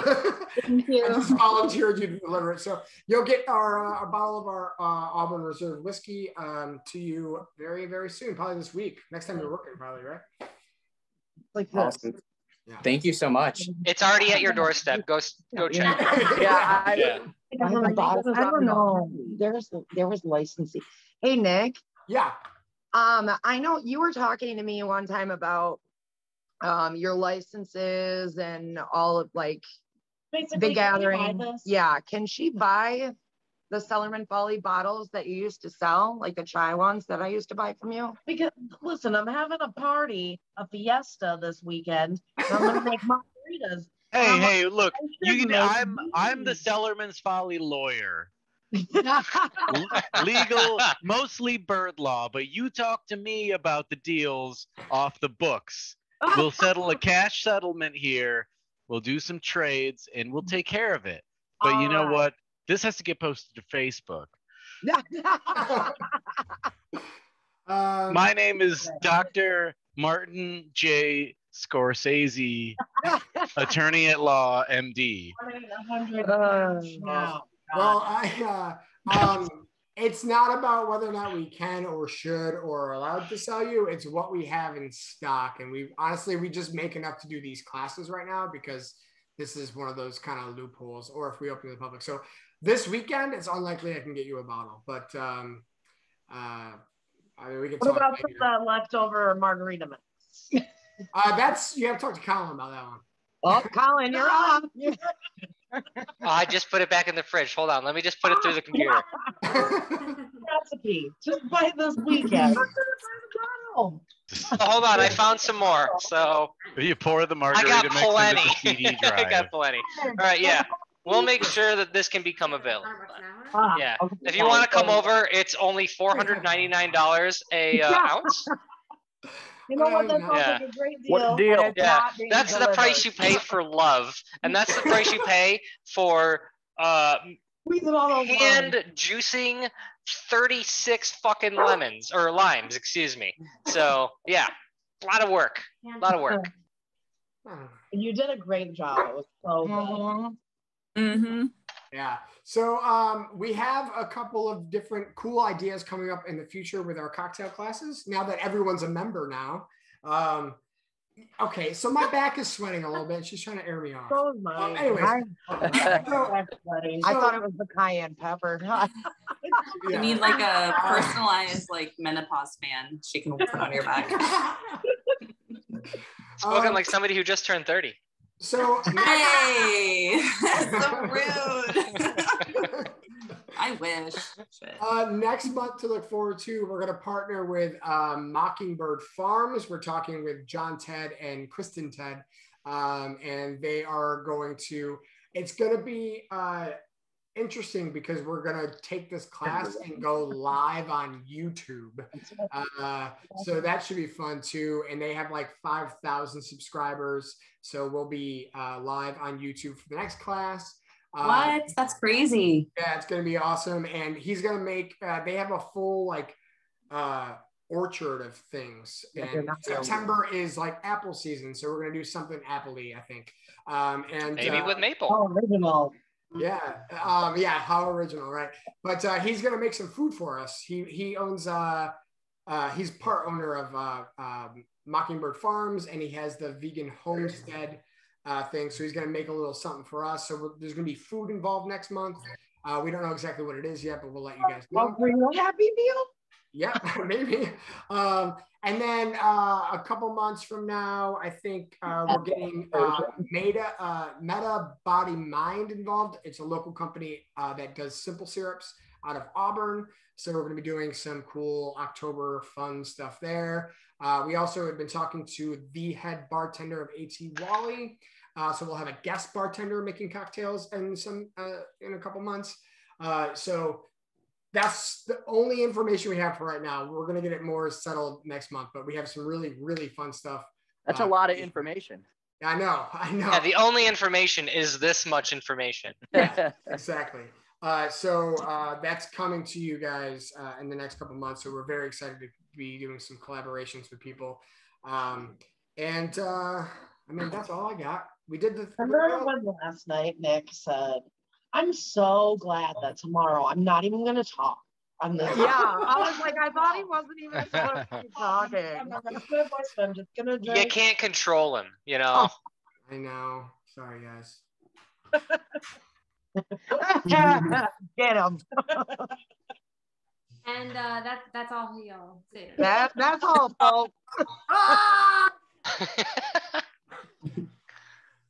Thank you. I just volunteered you to deliver it. So you'll get a bottle of our Auburn Reserve whiskey to you very, very soon. Probably this week. Next time you're working, probably, right? Like Awesome. this. Yeah. Thank you so much. It's already at your doorstep. Go check. Yeah. Yeah. I don't know. There was licensing. Hey, Nick. Yeah. I know you were talking to me one time about your licenses and all of like Basically, the can you buy gathering. this? Yeah. Can she buy the Cellarmen Folly bottles that you used to sell, like the chai ones that I used to buy from you? Because listen, I'm having a party, a fiesta this weekend. And I'm gonna make margaritas. Hey, look, should I'm the Cellarman's Folly lawyer. Legal, mostly bird law, but you talk to me about the deals off the books. We'll settle a cash settlement here. We'll do some trades and we'll take care of it. But you know what? This has to get posted to Facebook. My name is Dr. Martin J. Scorsese, attorney at law, MD. Well, it's not about whether or not we can or should or are allowed to sell you. It's what we have in stock. And we just make enough to do these classes right now because this is one of those kind of loopholes, or if we open to the public. So this weekend, it's unlikely I can get you a bottle, but I mean, we can What talk about later. the leftover margarita mix? You have to talk to Colin about that one. Oh, Colin, you're on. I just put it back in the fridge. Hold on. Let me just put it through the computer. Recipe. Just buy this weekend. Oh, hold on. I found some more. So You pour the I margarita got mix into plenty. the CD drive. I got plenty. All right. Yeah. We'll make sure that this can become available. Yeah. If you want to come over, it's only $499 a ounce. You know what? That sounds like a great deal. What deal? and it's Yeah, not being that's the price you delivered. pay for love, and that's the price you pay for Squeezing all those hand limes. juicing 36 fucking lemons or limes, excuse me. So yeah, a lot of work. A lot of work. You did a great job. It was so good. Mm-hmm. Yeah. So we have a couple of different cool ideas coming up in the future with our cocktail classes. Now that everyone's a member now. Okay, so my back is sweating a little bit. She's trying to air me off. So is mine. Anyways, I thought it was the cayenne pepper. You need like a personalized like menopause fan she can put on your back. Spoken like somebody who just turned 30. So Hey, that's so rude. I wish. Shit. next month to look forward to, we're going to partner with Mockingbird Farms. We're talking with John Ted and Kristen Ted, and they are going to. It's going to be interesting because we're going to take this class and go live on YouTube. So that should be fun too. And they have like 5,000 subscribers. So we'll be live on YouTube for the next class. What? That's crazy. Yeah, it's going to be awesome. And he's going to make, they have a full like orchard of things. And September is like apple season. So we're going to do something apple-y, I think. And Maybe with maple. Oh, original. Yeah. How original, right? But he's going to make some food for us. He owns, he's part owner of Mockingbird Farms, and he has the vegan homestead thing. So he's going to make a little something for us. So there's going to be food involved next month. We don't know exactly what it is yet, but we'll let you guys know. For your Happy Meal? Yeah, maybe. And then a couple months from now, I think we're getting Meta Body Mind involved. It's a local company that does simple syrups out of Auburn. So we're going to be doing some cool October fun stuff there. We also have been talking to the head bartender of AT Wally. So we'll have a guest bartender making cocktails in a couple months. So that's the only information we have for right now. We're going to get it more settled next month, but we have some really, really fun stuff. That's a lot of information. I know. Yeah, the only information is this much information. Yeah, exactly. So that's coming to you guys in the next couple months. So we're very excited to be doing some collaborations with people. I mean, that's all I got. We did the. Remember when last night Nick said, "I'm so glad that tomorrow I'm not even going to talk." On this. Yeah, I was like, I thought he wasn't even supposed to be talking. I'm not going to put voice, but I'm just going to drink. You can't control him, you know. I know. Sorry, guys. Get him. And that's all he'll say. That's all, folks.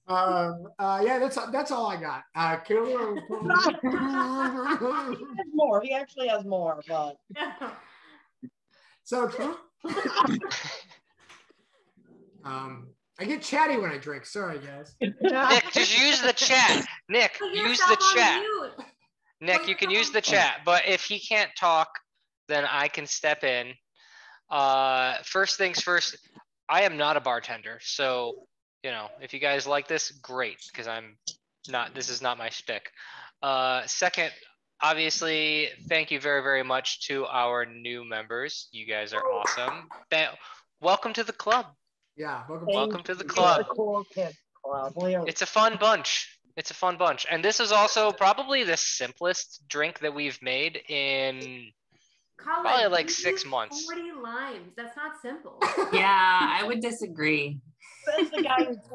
Yeah, that's all I got. Killer. He has more. He actually has more, but so I get chatty when I drink. Sorry, guys. Nick, just use the chat. Nick, use the chat. Nick, you can use the chat, but if he can't talk, then I can step in. First things first, I am not a bartender, so you know, if you guys like this, great, because I'm not. This is not my shtick. Second, obviously, thank you very, very much to our new members. You guys are awesome. Welcome to the club. Yeah, welcome to the club. It's a cool kid club. It's a fun bunch. It's a fun bunch, and this is also probably the simplest drink that we've made in Colin, probably like you 6 used months. 40 limes. That's not simple. Yeah, I would disagree.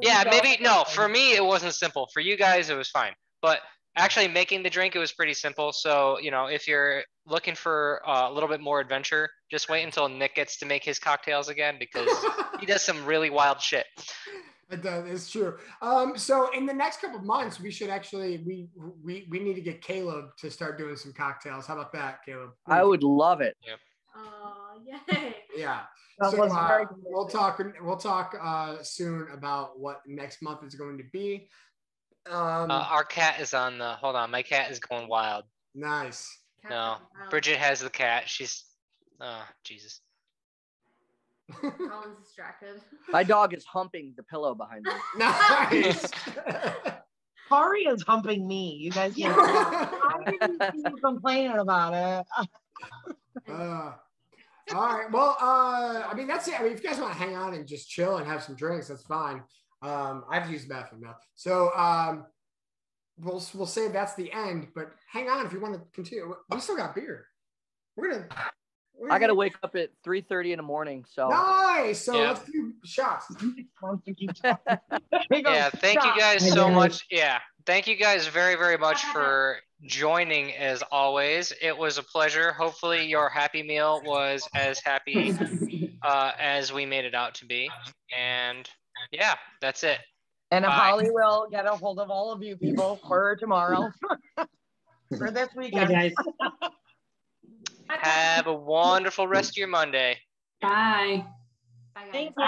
Yeah, maybe no. For me, it wasn't simple. For you guys, it was fine. But actually, making the drink, it was pretty simple. So you know, if you're looking for a little bit more adventure, just wait until Nick gets to make his cocktails again, because he does some really wild shit. It's true. So in the next couple of months, we should actually we need to get Caleb to start doing some cocktails. How about that, Caleb? I would love it. Yep. Oh, yay. Yeah. That So was very we'll talk soon about what next month is going to be. Our cat is on the. Hold on, my cat is going wild. Nice. No, Bridget has the cat. She's. Oh, Jesus. Colin's distracted. My dog is humping the pillow behind me. Nice. Kari is humping me. You guys can't. I didn't see you complaining about it. All right. Well, I mean, that's it. I mean, if you guys want to hang on and just chill and have some drinks, that's fine. I have to use the bathroom now. So we'll say that's the end, but hang on if you want to continue. We still got beer. I got to wake up at 3:30 in the morning. So nice. So Yeah. let's do shots. Yeah, thank you guys so much. Yeah, thank you guys very, very much for joining as always. It was a pleasure. Hopefully your happy meal was as happy as we made it out to be. And yeah, that's it. And Bye. Holly will get a hold of all of you people for tomorrow. For this weekend. Bye, guys. Have a wonderful rest of your Monday. Bye. Bye, guys. Thank you.